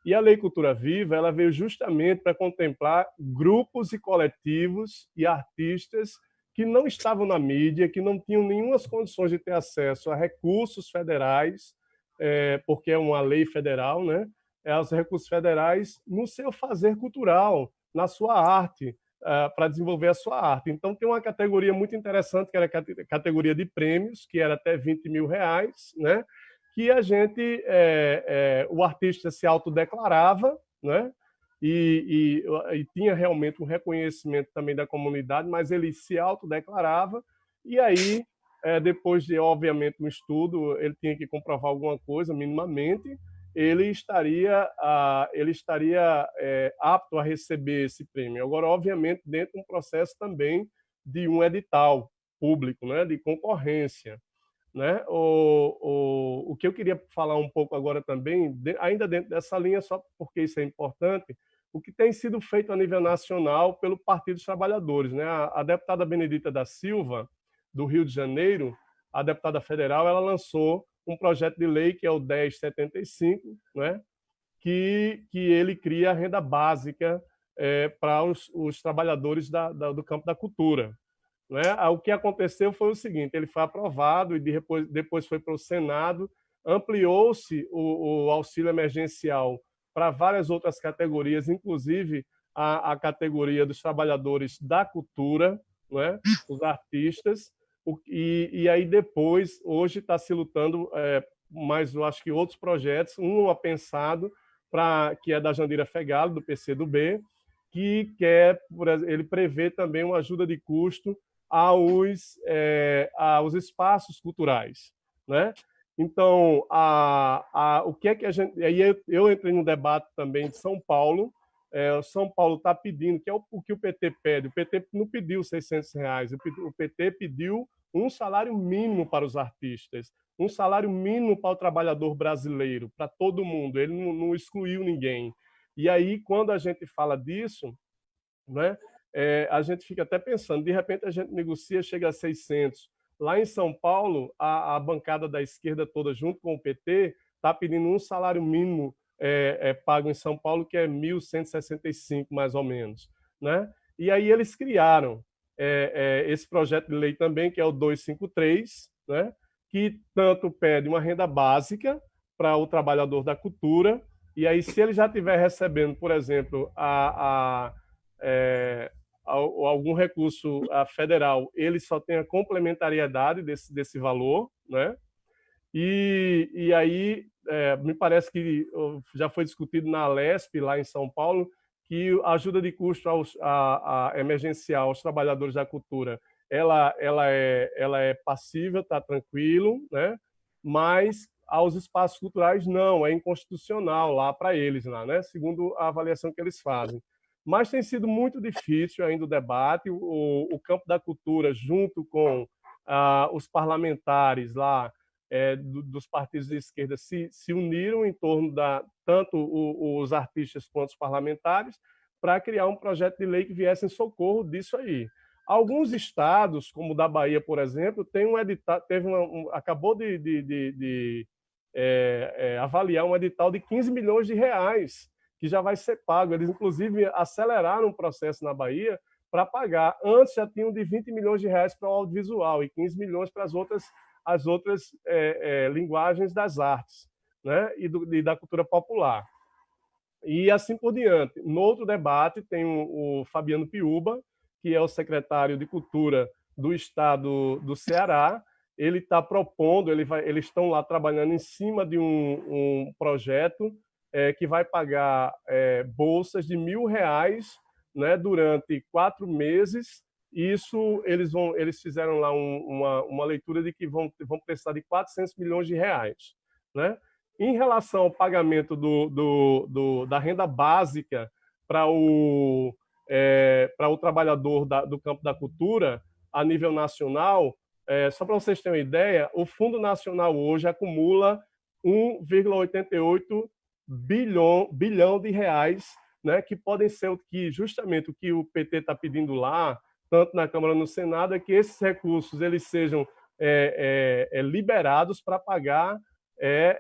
C: E a Lei Cultura Viva ela veio justamente para contemplar grupos e coletivos e artistas que não estavam na mídia, que não tinham nenhuma condições de ter acesso a recursos federais, porque é uma lei federal, né? Os recursos federais no seu fazer cultural, na sua arte. para desenvolver a sua arte. Então, tem uma categoria muito interessante, que era a categoria de prêmios, que era até R$20 mil, né? Que a gente, o artista se autodeclarava, né? E tinha realmente um reconhecimento também da comunidade, mas ele se autodeclarava, e aí, depois de, obviamente, um estudo, ele tinha que comprovar alguma coisa, minimamente, ele estaria apto a receber esse prêmio. Agora, obviamente, dentro de um processo também de um edital público, né, de concorrência. Né? O que eu queria falar um pouco agora também, ainda dentro dessa linha, só porque isso é importante, o que tem sido feito a nível nacional pelo Partido dos Trabalhadores. Né? A deputada Benedita da Silva, do Rio de Janeiro, a deputada federal, ela lançou um projeto de lei, que é o 1075, né? que ele cria a renda básica para os trabalhadores do campo da cultura. Né? O que aconteceu foi o seguinte: ele foi aprovado e depois foi para o Senado, ampliou-se o auxílio emergencial para várias outras categorias, inclusive a categoria dos trabalhadores da cultura, né? Os artistas, e aí depois, hoje está se lutando, mas eu acho que outros projetos, um pensado, que é da Jandira Fegali, do PCdoB, que ele prevê também uma ajuda de custo aos espaços culturais, né? Então, o que é que a gente... Aí eu entrei no debate também de São Paulo. São Paulo está pedindo, que é o que o PT pede. O PT não pediu R$600, o PT pediu um salário mínimo para os artistas, um salário mínimo para o trabalhador brasileiro, para todo mundo. Ele não excluiu ninguém. E aí, quando a gente fala disso, né? A gente fica até pensando, de repente a gente negocia, chega a 600. Lá em São Paulo, a bancada da esquerda toda, junto com o PT, está pedindo um salário mínimo pago em São Paulo, que é 1.165, mais ou menos. Né? E aí eles criaram esse projeto de lei também, que é o 253, né? Que tanto pede uma renda básica para o trabalhador da cultura, e aí se ele já estiver recebendo, por exemplo, algum recurso federal, ele só tem a complementariedade desse valor, né? E aí me parece que já foi discutido na Alesp, lá em São Paulo, que a ajuda de custo emergencial aos trabalhadores da cultura, ela é passível, está tranquilo, né? Mas aos espaços culturais não, é inconstitucional lá para eles, lá, né? Segundo a avaliação que eles fazem. Mas tem sido muito difícil ainda o debate. O campo da cultura, junto com os parlamentares lá dos partidos de esquerda, se uniram em torno tanto os artistas quanto os parlamentares, para criar um projeto de lei que viesse em socorro disso aí. Alguns estados, como o da Bahia, por exemplo, tem um edital, acabou de avaliar um edital de R$15 milhões, que já vai ser pago. Eles, inclusive, aceleraram o processo na Bahia para pagar. Antes já tinham de R$20 milhões para o audiovisual e 15 milhões para as outras linguagens das artes, né? E da cultura popular. E assim por diante. No outro debate tem o Fabiano Piuba, que é o secretário de Cultura do Estado do Ceará. Ele está propondo, eles estão lá trabalhando em cima de um projeto que vai pagar bolsas de R$1.000, né, durante 4 meses. Isso eles fizeram lá uma leitura de que vão precisar de R$400 milhões, né? Em relação ao pagamento da renda básica para o trabalhador do campo da cultura a nível nacional, só para vocês terem uma ideia, o Fundo Nacional hoje acumula 1,88 bilhão de reais, né, que podem ser justamente o que o PT está pedindo lá, tanto na Câmara como no Senado, é que esses recursos eles sejam liberados para pagar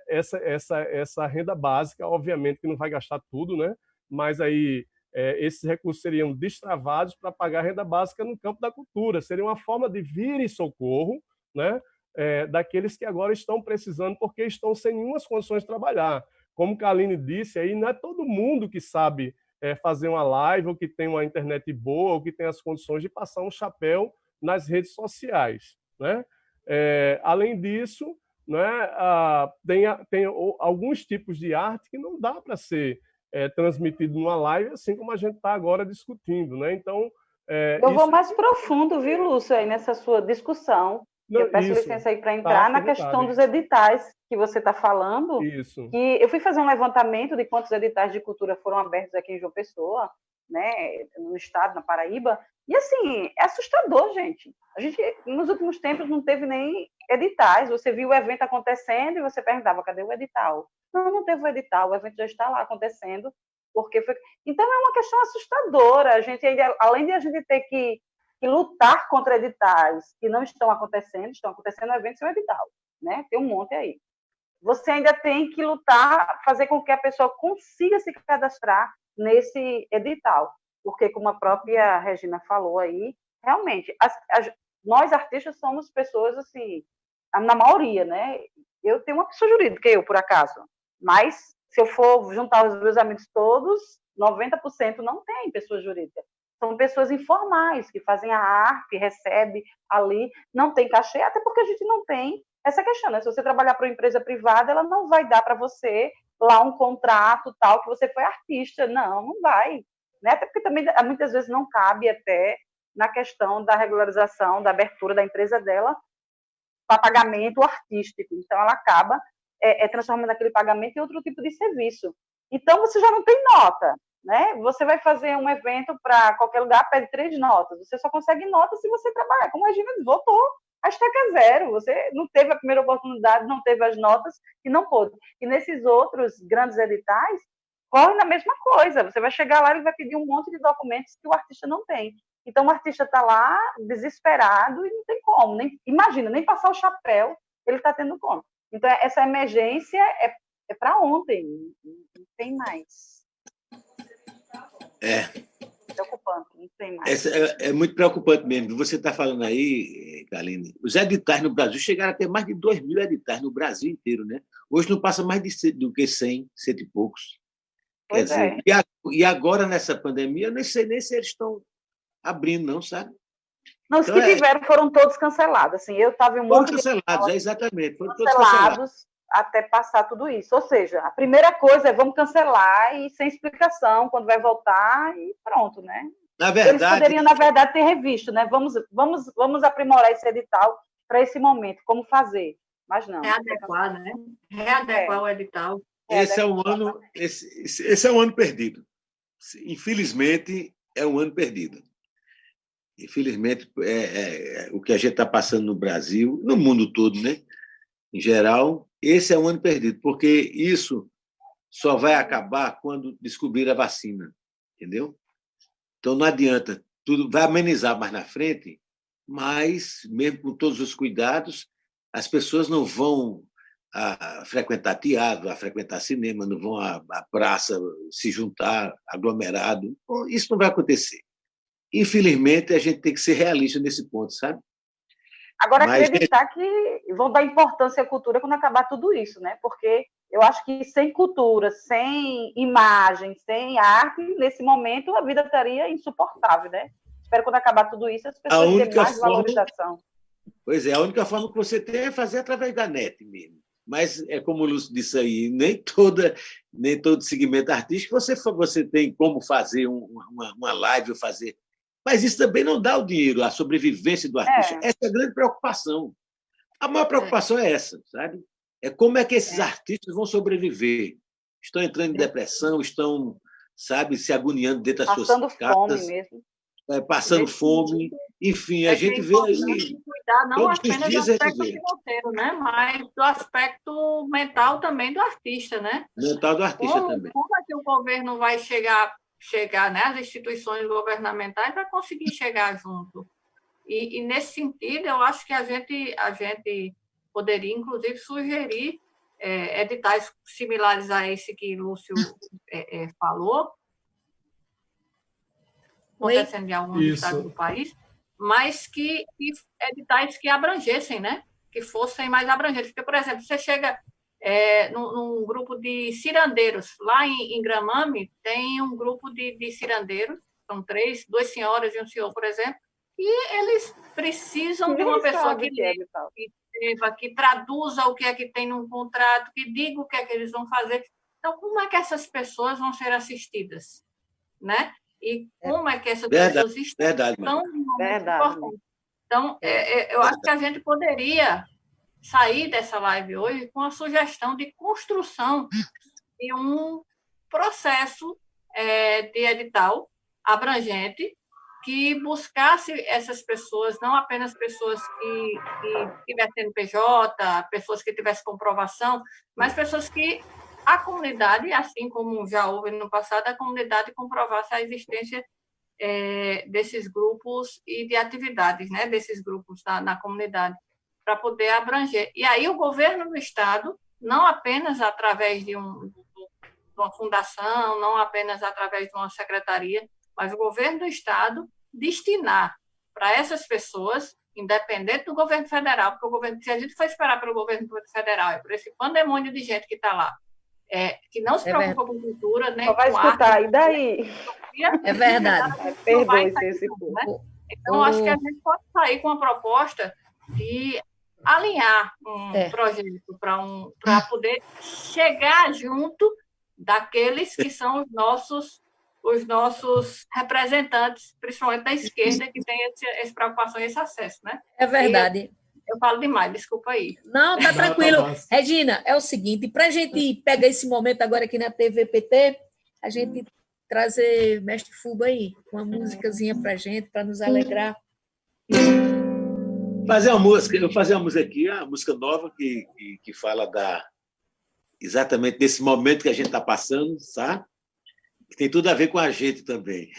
C: essa renda básica. Obviamente que não vai gastar tudo, né? Mas aí esses recursos seriam destravados para pagar a renda básica no campo da cultura. Seria uma forma de vir em socorro, né, daqueles que agora estão precisando, porque estão sem nenhuma condições de trabalhar. Como Kaline disse, aí não é todo mundo que sabe fazer uma live, ou que tem uma internet boa, ou que tem as condições de passar um chapéu nas redes sociais, né? Além disso, né, tem alguns tipos de arte que não dá para ser transmitido numa live, assim como a gente está agora discutindo, né? Então,
F: eu vou mais profundo, viu, Lúcio, aí nessa sua discussão. Eu peço licença aí para entrar na questão dos editais que você está falando.
C: Isso.
F: Que eu fui fazer um levantamento de quantos editais de cultura foram abertos aqui em João Pessoa, né, no estado, na Paraíba, e assim, é assustador, gente. A gente, nos últimos tempos, não teve nem editais. Você viu o evento acontecendo e você perguntava, cadê o edital? Não teve o edital, o evento já está lá acontecendo, porque foi... Então, é uma questão assustadora. A gente, além de a gente ter que lutar contra editais que não estão acontecendo eventos sem edital, né? Tem um monte aí. Você ainda tem que lutar, fazer com que a pessoa consiga se cadastrar nesse edital, porque, como a própria Regina falou aí, realmente, nós artistas somos pessoas, assim, na maioria, né? Eu tenho uma pessoa jurídica, por acaso, mas se eu for juntar os meus amigos todos, 90% não tem pessoa jurídica. São pessoas informais, que fazem a arte, recebe ali, não tem cachê, até porque a gente não tem essa questão, né? Se você trabalhar para uma empresa privada, ela não vai dar para você lá um contrato tal, que você foi artista. Não vai. Né? Até porque também, muitas vezes, não cabe até na questão da regularização, da abertura da empresa dela para pagamento artístico. Então, ela acaba transformando aquele pagamento em outro tipo de serviço. Então, você já não tem nota. Né? Você vai fazer um evento para qualquer lugar, pede 3 notas. Você só consegue nota se você trabalhar. Como a Regina votou, a estaca 0. Você não teve a primeira oportunidade, não teve as notas e não pôde. E nesses outros grandes editais, corre na mesma coisa. Você vai chegar lá e vai pedir um monte de documentos que o artista não tem. Então, o artista está lá, desesperado, e não tem como. Imagina, nem passar o chapéu ele está tendo como. Então, essa emergência é para ontem. Não tem mais. Preocupante, não tem mais.
E: É muito preocupante mesmo. Você está falando aí, Kaline, os editais no Brasil chegaram a ter mais de 2.000 editais no Brasil inteiro, né? Hoje não passa mais do que 100, 100 e poucos. Quer dizer, e agora, nessa pandemia, eu nem sei nem se eles estão abrindo, não, sabe?
F: Não, os que tiveram foram todos cancelados. Assim, eu estava em um monte
E: de cancelados, exatamente. Foram
F: todos cancelados até passar tudo isso. Ou seja, a primeira coisa é vamos cancelar e sem explicação quando vai voltar e pronto, né?
E: Na verdade,
F: eles poderiam, na verdade, ter revisto, né? Vamos aprimorar esse edital para esse momento, como fazer. Mas não.
D: Readequar, né? Readequar o edital.
E: Esse é um ano perdido. Infelizmente, é um ano perdido. Infelizmente, o que a gente está passando no Brasil, no mundo todo, né? Em geral, esse é um ano perdido, porque isso só vai acabar quando descobrir a vacina, entendeu? Então, não adianta, tudo vai amenizar mais na frente, mas, mesmo com todos os cuidados, as pessoas não vão a frequentar teatro, a frequentar cinema, não vão à praça se juntar, aglomerado. Isso não vai acontecer. Infelizmente, a gente tem que ser realista nesse ponto, sabe?
F: Agora, acreditar que vão dar importância à cultura quando acabar tudo isso, né? Porque eu acho que sem cultura, sem imagem, sem arte, nesse momento a vida estaria insuportável, né? Espero que quando acabar tudo isso as pessoas tenham mais valorização.
E: Pois é, a única forma que você tem é fazer através da net mesmo. Mas, como o Lúcio disse aí, nem todo segmento artístico você tem como fazer uma live ou fazer. Mas isso também não dá o dinheiro, a sobrevivência do artista. Essa é a grande preocupação. A maior preocupação é essa, sabe? É como é que esses artistas vão sobreviver. Estão entrando em depressão, estão, sabe, se agoniando dentro das suas casas.
F: Passando fome mesmo.
E: Passando fome. Enfim, a gente vê aí...
D: Cuidar não apenas do aspecto financeiro, né? Mas do aspecto mental também do artista, né?
E: Mental do artista também.
D: Como é que o governo vai chegar, né, as instituições governamentais para conseguir chegar junto. E nesse sentido, eu acho que a gente poderia, inclusive, sugerir editais similares a esse que Lúcio falou, acontecendo em alguns estados do país, mas que editais que abrangessem, né? Que fossem mais abrangentes. Porque, por exemplo, você chega num grupo de cirandeiros. Lá em Gramame, tem um grupo de cirandeiros, são duas senhoras e um senhor, por exemplo, e eles precisam de uma pessoa que escreva, que traduza o que é que tem num contrato, que diga o que é que eles vão fazer. Então, como é que essas pessoas vão ser assistidas? Né? E como é que essas pessoas estão no momento importante? Então, eu acho que a gente poderia sair dessa live hoje com a sugestão de construção de um processo de edital abrangente que buscasse essas pessoas, não apenas pessoas que tivessem NPJ, pessoas que tivessem comprovação, mas pessoas que a comunidade, assim como já houve no passado, a comunidade comprovasse a existência desses grupos e de atividades, né, desses grupos na comunidade, para poder abranger. E aí o governo do Estado, não apenas através de uma fundação, não apenas através de uma secretaria, mas o governo do Estado destinar para essas pessoas, independente do governo federal, porque se a gente for esperar pelo governo federal e por esse pandemônio de gente que está lá, que não se preocupa com cultura, nem
F: só vai
D: com
F: escutar,
D: arte,
F: e daí?
B: É verdade.
F: Perdoe-se esse povo.
D: Né? Então, acho que a gente pode sair com uma proposta de alinhar um projeto para poder chegar junto daqueles que são os nossos representantes, principalmente da esquerda, que tem essa preocupação e esse acesso. Né?
B: É verdade.
D: Eu falo demais, desculpa aí.
B: Não, tá tranquilo. Regina, é o seguinte, para a gente pegar esse momento agora aqui na TVPT, a gente trazer Mestre Fuba aí, uma musicazinha para a gente, para nos alegrar.
E: Eu vou fazer uma música aqui, uma música nova que fala exatamente desse momento que a gente está passando, sabe? Que tem tudo a ver com a gente também.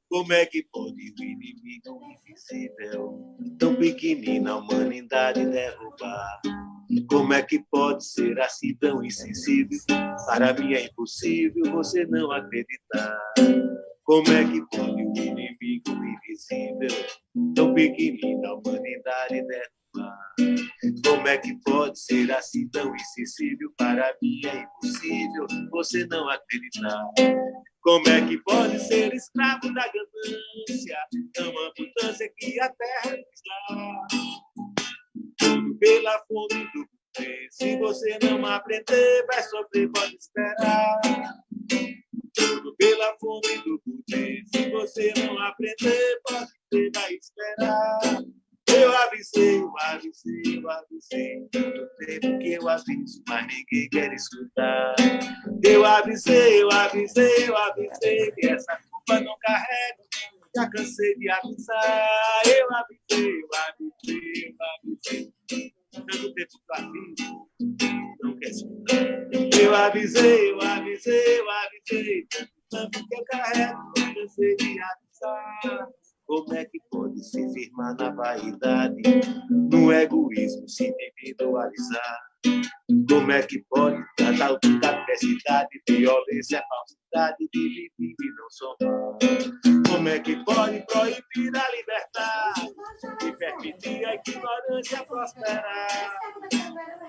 E: Como é que pode o inimigo invisível, tão pequenino, a humanidade derrubar? Como é que pode ser assim tão insensível? Para mim é impossível você não acreditar. Como é que pode o inimigo invisível, tão pequenino, a humanidade derrubar? Como é que pode ser assim tão insensível? Para mim é impossível você não acreditar. Como é que pode ser escravo da ganância, tão abundância que a terra está? Tudo pela fome do poder. Se você não aprender, vai sofrer, pode esperar. Tudo pela fome do poder. Se você não aprender, vai esperar. Eu avisei, tanto tempo que eu aviso, mas ninguém quer escutar. Eu avisei, que essa culpa não carrega, já cansei de avisar. Eu avisei, tanto tempo que eu aviso, não quer escutar. Eu avisei, tanto que eu carrego, já cansei de avisar. Como é que pode se firmar na vaidade, no egoísmo se individualizar? Como é que pode tratar da adversidade, violência, falsidade, de viver e não somar? Como é que pode proibir a liberdade e permitir a ignorância prosperar?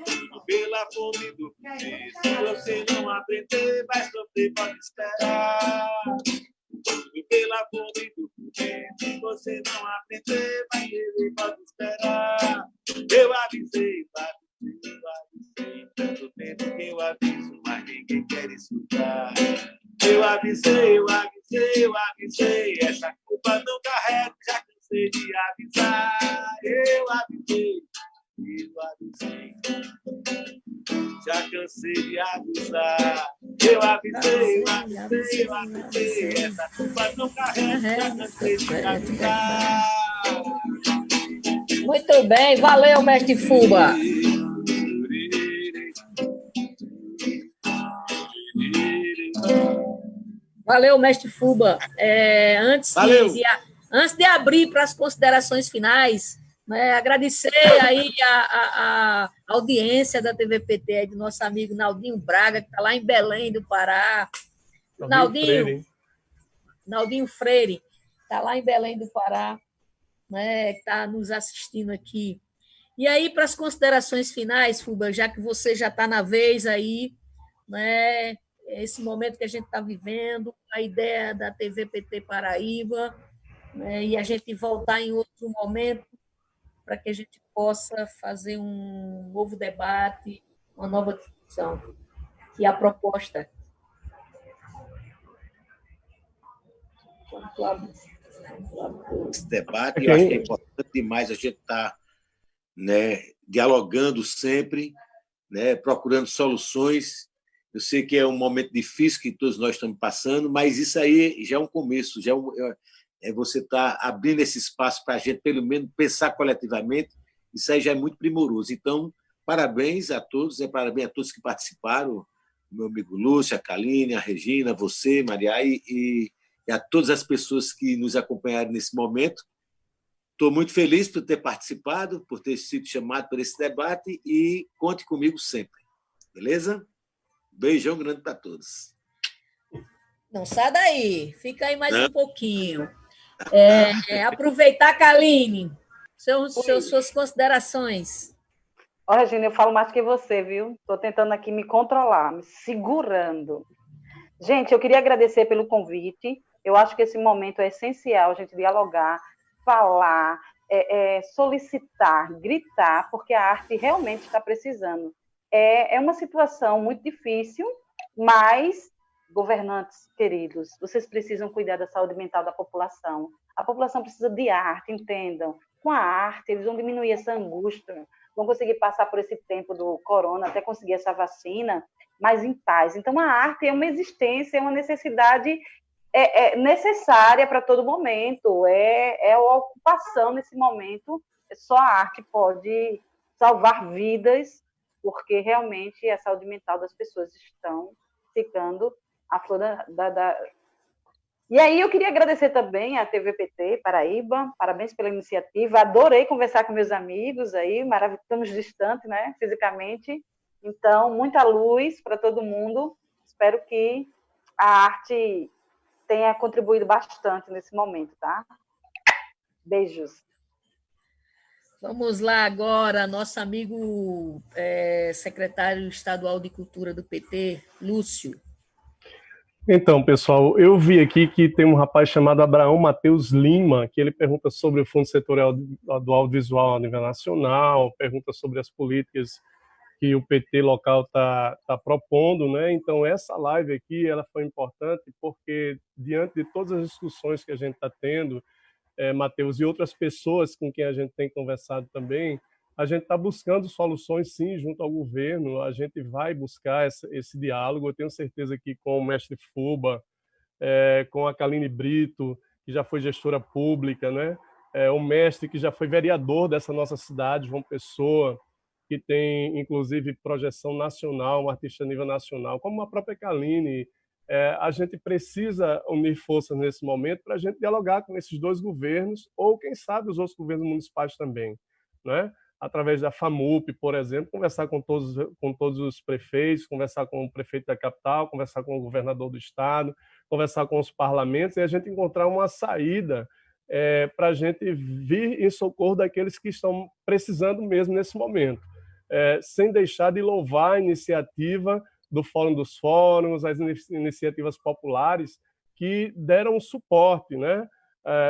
E: Tudo pela fome do poder. Se você não aprender, vai sofrer, pode esperar. Tudo pela fome do poder. Se você não aprender, vai querer, pode esperar. Eu avisei, tanto tempo que eu aviso, mas ninguém quer escutar. Eu avisei, essa culpa não carrego, já cansei de avisar. Eu avisei, já cansei de avisar. Eu avisei, essa culpa não carrego, já cansei de avisar.
B: Muito bem, valeu, Mestre Fuba. Valeu, Mestre Fuba. Antes de abrir para as considerações finais, né, agradecer aí a audiência da TVPT, do nosso amigo Naldinho Braga, que está lá em Belém do Pará. Naldinho Freire. está lá em Belém do Pará, né, está nos assistindo aqui. E aí, para as considerações finais, Fuba, já que você já está na vez aí, né, esse momento que a gente está vivendo, a ideia da TV PT Paraíba, né, e a gente voltar em outro momento para que a gente possa fazer um novo debate, uma nova discussão. E a proposta.
E: Esse debate, eu acho que é importante demais a gente estar, né, dialogando sempre, né, procurando soluções. Eu sei que é um momento difícil que todos nós estamos passando, mas isso aí já é um começo, já é você estar abrindo esse espaço para a gente, pelo menos, pensar coletivamente. Isso aí já é muito primoroso. Então, parabéns a todos, parabéns a todos que participaram, meu amigo Lúcio, a Kaline, a Regina, você, Maria, e a todas as pessoas que nos acompanharam nesse momento. Estou muito feliz por ter participado, por ter sido chamado para esse debate e conte comigo sempre. Beleza? Beijão grande para todos.
B: Não sai daí, fica aí mais um pouquinho. Aproveitar, Kaline, suas considerações.
F: Olha, Regina, eu falo mais que você, viu? Estou tentando aqui me controlar, me segurando. Gente, eu queria agradecer pelo convite. Eu acho que esse momento é essencial a gente dialogar, falar, solicitar, gritar, porque a arte realmente está precisando. É uma situação muito difícil, mas, governantes queridos, vocês precisam cuidar da saúde mental da população. A população precisa de arte, entendam. Com a arte, eles vão diminuir essa angústia, vão conseguir passar por esse tempo do corona, até conseguir essa vacina, mas em paz. Então, a arte é uma existência, é uma necessidade necessária para todo momento, é a ocupação nesse momento. Só a arte pode salvar vidas, porque realmente a saúde mental das pessoas estão ficando a flor da... E aí eu queria agradecer também à TVPT Paraíba, parabéns pela iniciativa, adorei conversar com meus amigos aí, maravilhoso, estamos distantes, né, fisicamente, então muita luz para todo mundo, espero que a arte tenha contribuído bastante nesse momento, tá? Beijos.
B: Vamos lá agora, nosso amigo secretário estadual de Cultura do PT, Lúcio.
C: Então, pessoal, eu vi aqui que tem um rapaz chamado Abraão Matheus Lima, que ele pergunta sobre o Fundo Setorial do Audiovisual a nível nacional, pergunta sobre as políticas que o PT local tá propondo, né? Então, essa live aqui, ela foi importante porque, diante de todas as discussões que a gente está tendo, Matheus, e outras pessoas com quem a gente tem conversado também, a gente está buscando soluções, sim, junto ao governo, a gente vai buscar esse diálogo, eu tenho certeza que com o mestre Fuba, com a Kaline Brito, que já foi gestora pública, né? O mestre que já foi vereador dessa nossa cidade, João Pessoa, que tem, inclusive, projeção nacional, um artista a nível nacional, como a própria Kaline. A gente precisa unir forças nesse momento para a gente dialogar com esses dois governos, ou, quem sabe, os outros governos municipais também, né? Através da FAMUP, por exemplo, conversar com todos os prefeitos, conversar com o prefeito da capital, conversar com o governador do estado, conversar com os parlamentos e a gente encontrar uma saída para a gente vir em socorro daqueles que estão precisando mesmo nesse momento, sem deixar de louvar a iniciativa do Fórum dos Fóruns, as iniciativas populares que deram suporte, né?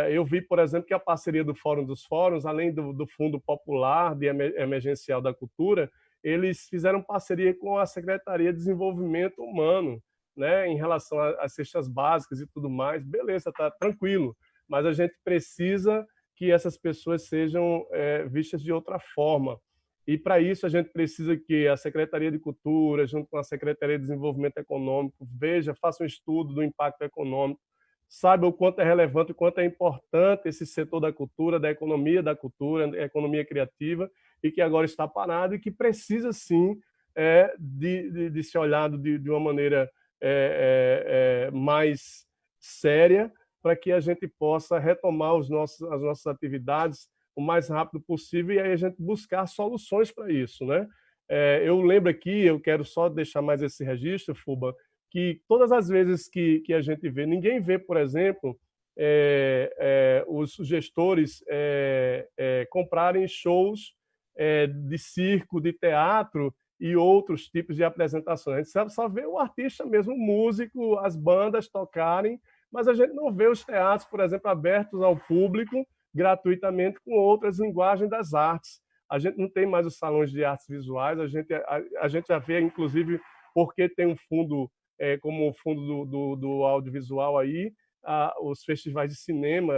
C: Eu vi, por exemplo, que a parceria do Fórum dos Fóruns, além do Fundo Popular de Emergencial da Cultura, eles fizeram parceria com a Secretaria de Desenvolvimento Humano, né, em relação às cestas básicas e tudo mais. Beleza, tá tranquilo, mas a gente precisa que essas pessoas sejam vistas de outra forma. E, para isso, a gente precisa que a Secretaria de Cultura, junto com a Secretaria de Desenvolvimento Econômico, faça um estudo do impacto econômico, saiba o quanto é relevante, o quanto é importante esse setor da cultura, da economia criativa, e que agora está parado e que precisa, sim, de ser olhado de uma maneira mais séria, para que a gente possa retomar as nossas atividades o mais rápido possível e aí a gente buscar soluções para isso, né? Eu lembro aqui, eu quero só deixar mais esse registro, Fuba, que todas as vezes que a gente vê, ninguém vê, por exemplo, os gestores comprarem shows de circo, de teatro e outros tipos de apresentações. A gente só vê o artista mesmo, o músico, as bandas tocarem, mas a gente não vê os teatros, por exemplo, abertos ao público gratuitamente com outras linguagens das artes. A gente não tem mais os salões de artes visuais, a gente já vê, inclusive, porque tem um fundo, como o fundo do audiovisual aí, os festivais de cinema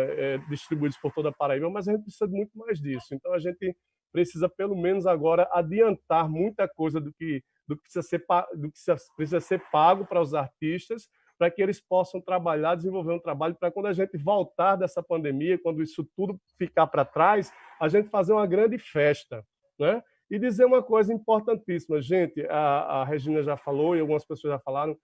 C: distribuídos por toda a Paraíba, mas a gente precisa de muito mais disso. Então, a gente precisa, pelo menos agora, adiantar muita coisa do que precisa ser pago para os artistas, para que eles possam trabalhar, desenvolver um trabalho, para quando a gente voltar dessa pandemia, quando isso tudo ficar para trás, a gente fazer uma grande festa, né? E dizer uma coisa importantíssima, gente, a Regina já falou e algumas pessoas já falaram,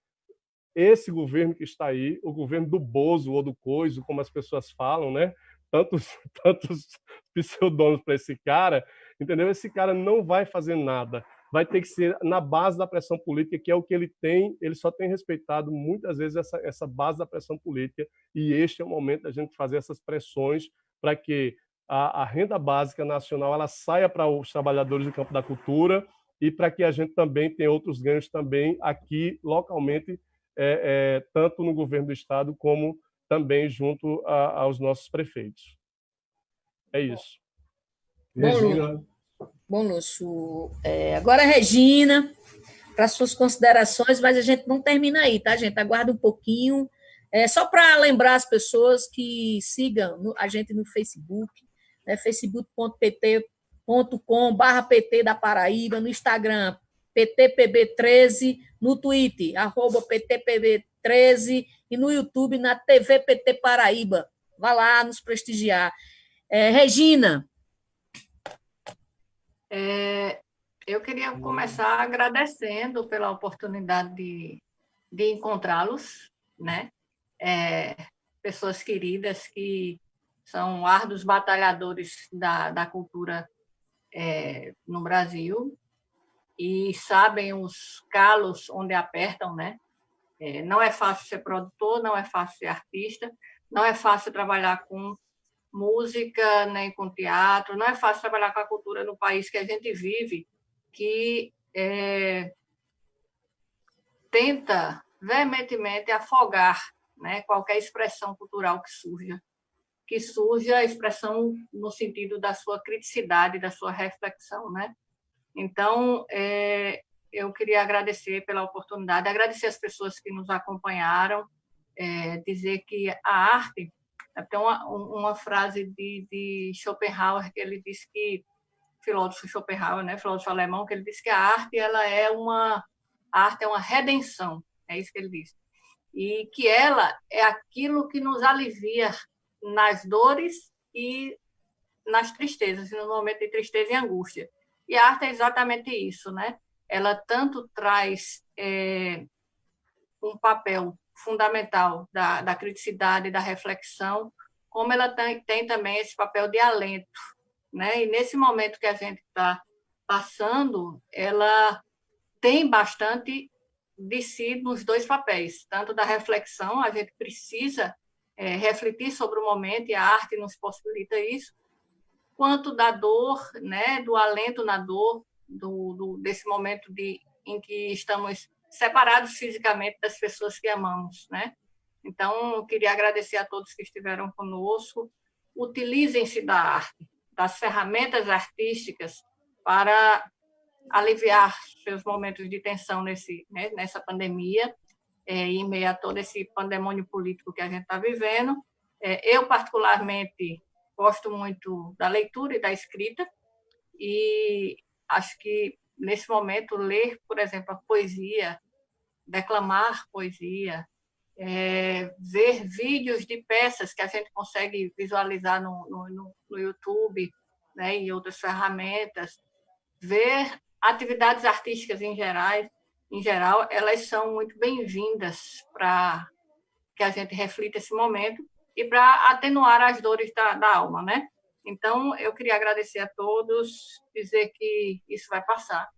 C: esse governo que está aí, o governo do Bozo ou do Coiso, como as pessoas falam, né? Tantos pseudônimos para esse cara, entendeu? Esse cara não vai fazer nada. Vai ter que ser na base da pressão política, que é o que ele tem. Ele só tem respeitado muitas vezes essa base da pressão política, e este é o momento da gente fazer essas pressões para que a renda básica nacional ela saia para os trabalhadores do campo da cultura e para que a gente também tenha outros ganhos também aqui localmente, tanto no governo do estado como também junto aos nossos prefeitos. É isso.
B: Regina. Bom, Lúcio. Agora, Regina, para suas considerações, mas a gente não termina aí, tá, gente? Aguarda um pouquinho. Só para lembrar as pessoas que sigam a gente no Facebook, facebook.pt.com/PT da Paraíba, no Instagram, PTPB13, no Twitter, @PTPB13 e no YouTube, na TV PT Paraíba. Vá lá nos prestigiar. Regina.
D: Eu queria começar agradecendo pela oportunidade de encontrá-los, né? Pessoas queridas que são árduos batalhadores da cultura no Brasil e sabem os calos onde apertam, né? Não é fácil ser produtor, não é fácil ser artista, não é fácil trabalhar com música, nem com teatro, não é fácil trabalhar com a cultura no país que a gente vive, que tenta veementemente afogar, né, qualquer expressão cultural que surja a expressão no sentido da sua criticidade, da sua reflexão, né? Então, eu queria agradecer pela oportunidade, agradecer as pessoas que nos acompanharam, dizer que a arte... Tem uma frase de Schopenhauer, que ele diz que, filósofo Schopenhauer, né, filósofo alemão, que ele diz que a arte é uma redenção, é isso que ele diz. E que ela é aquilo que nos alivia nas dores e nas tristezas, no momento de tristeza e angústia. E a arte é exatamente isso, né? Ela tanto traz um papel fundamental da criticidade e da reflexão, como ela tem também esse papel de alento, né? E nesse momento que a gente está passando, ela tem bastante de si nos dois papéis, tanto da reflexão, a gente precisa refletir sobre o momento, e a arte nos possibilita isso, quanto da dor, né? Do alento na dor, desse momento em que estamos separados fisicamente das pessoas que amamos, né? Então, eu queria agradecer a todos que estiveram conosco. Utilizem-se da arte, das ferramentas artísticas para aliviar seus momentos de tensão nessa pandemia, em meio a todo esse pandemônio político que a gente está vivendo. Eu, particularmente, gosto muito da leitura e da escrita, e acho que nesse momento, ler, por exemplo, a poesia, declamar poesia, ver vídeos de peças que a gente consegue visualizar no YouTube, né, e outras ferramentas, ver atividades artísticas em geral, elas são muito bem-vindas para que a gente reflita esse momento e para atenuar as dores da alma, né? Então, eu queria agradecer a todos, dizer que isso vai passar,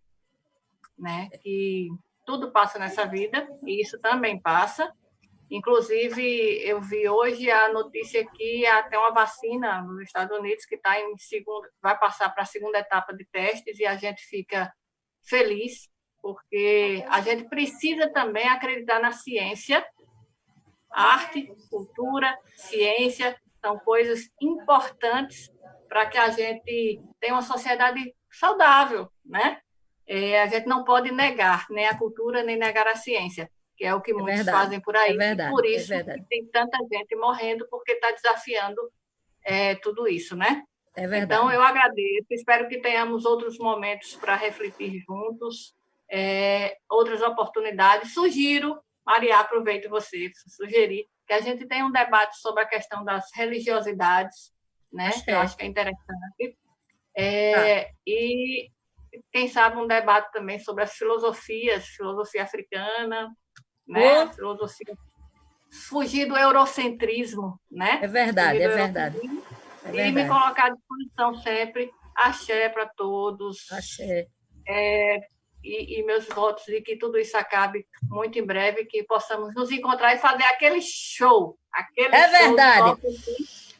D: né? Que tudo passa nessa vida, e isso também passa, Inclusive, eu vi hoje a notícia que até uma vacina nos Estados Unidos que está em vai passar para a segunda etapa de testes e a gente fica feliz, porque a gente precisa também acreditar na ciência. Arte, cultura, ciência são coisas importantes para que a gente tenha uma sociedade saudável, né? A gente não pode negar nem a cultura, nem negar a ciência, que é o que muitos fazem por aí.
B: Verdade,
D: e por isso que tem tanta gente morrendo, porque está desafiando tudo isso, né?
B: É verdade.
D: Então, eu agradeço, espero que tenhamos outros momentos para refletir juntos, outras oportunidades. Sugiro, Maria, aproveito você, sugerir que a gente tenha um debate sobre a questão das religiosidades, né? Que eu acho que é interessante. E, quem sabe, um debate também sobre as filosofias, filosofia africana, né? Filosofia... Fugir do eurocentrismo, né?
B: É verdade, é verdade.
D: E me colocar à disposição sempre. Axé para todos.
B: Axé.
D: E meus votos de que tudo isso acabe muito em breve, que possamos nos encontrar e fazer aquele show.
B: Verdade.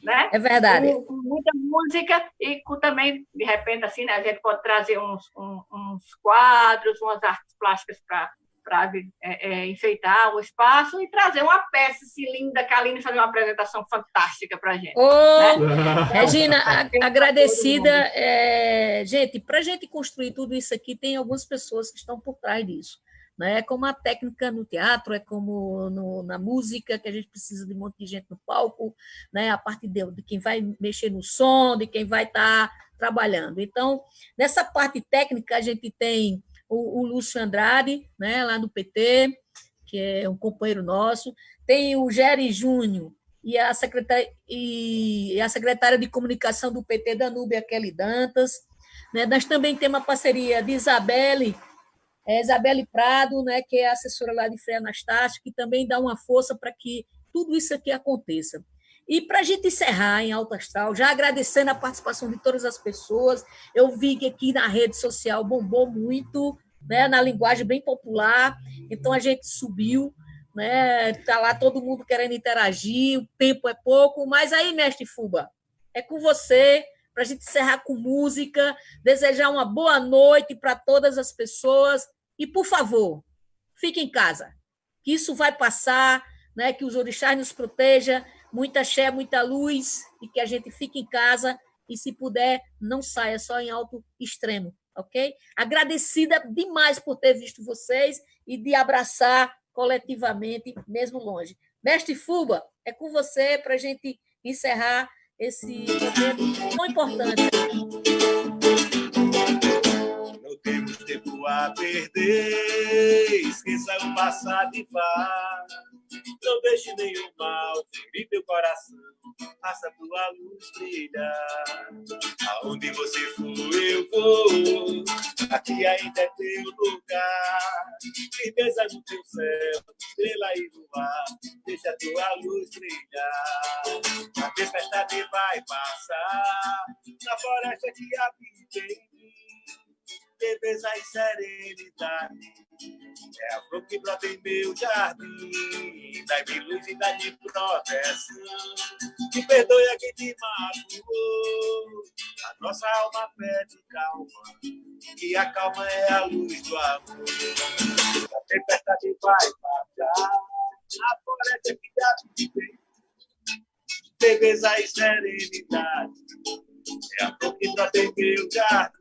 D: Né?
B: É verdade.
D: Com muita música e também, de repente, assim, né, a gente pode trazer uns quadros, umas artes plásticas para enfeitar o espaço e trazer uma peça assim, linda, que a Aline fazer uma apresentação fantástica para a gente.
B: Né? Regina, agradecida. Gente, para a gente construir tudo isso aqui, tem algumas pessoas que estão por trás disso. Né? É como a técnica no teatro, é como na música, que a gente precisa de um monte de gente no palco, né? A parte de quem vai mexer no som, de quem vai estar trabalhando. Então, nessa parte técnica, a gente tem o Lúcio Andrade, né? Lá no PT, que é um companheiro nosso, tem o Géry Júnior e a secretária de comunicação do PT, Danúbia Kelly Dantas. Né? Nós também temos uma parceria de Isabelle Prado, né, que é assessora lá de Frei Anastácio, que também dá uma força para que tudo isso aqui aconteça. E para a gente encerrar em Alto Astral, já agradecendo a participação de todas as pessoas, eu vi que aqui na rede social bombou muito, né, na linguagem bem popular, então a gente subiu, né, está lá todo mundo querendo interagir, o tempo é pouco, mas aí, mestre Fuba, é com você, para a gente encerrar com música, desejar uma boa noite para todas as pessoas e, por favor, fique em casa, que isso vai passar, né? Que os orixás nos protejam, muita axé, muita luz, e que a gente fique em casa e, se puder, não saia só em alto extremo, ok? Agradecida demais por ter visto vocês e de abraçar coletivamente, mesmo longe. Mestre Fuba, é com você para a gente encerrar esse momento tão importante.
G: Não temos tempo a perder, esqueça o passado e vá. Não deixe nenhum mal ferir teu coração, faça a tua luz brilhar. Aonde você for, eu vou, aqui ainda é teu lugar. Firmeza no teu céu, estrela e luar, deixa a tua luz brilhar. A tempestade vai passar, na floresta que habita em mim, leveza e serenidade. É a flor que brota em meu jardim, dá-me luz e dá-me proteção. Me perdoe a quem te magoou, a nossa alma pede calma, que a calma é a luz do amor. A tempestade vai passar, a floresta que habita em mim, leveza e serenidade. É a flor que brota em meu jardim,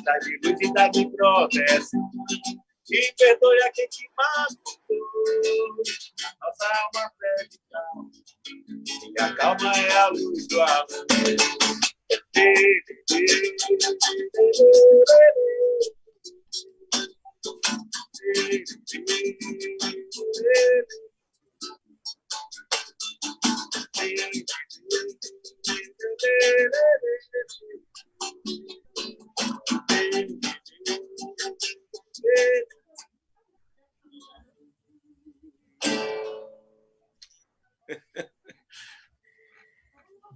G: dá-me luz e dá-me proteção. E perdoe a quem te magoou, nossa alma pede calma, e a calma é a luz do amor.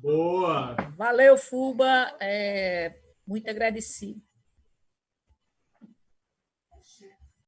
C: Boa!
B: Valeu, Fuba. Muito agradecido.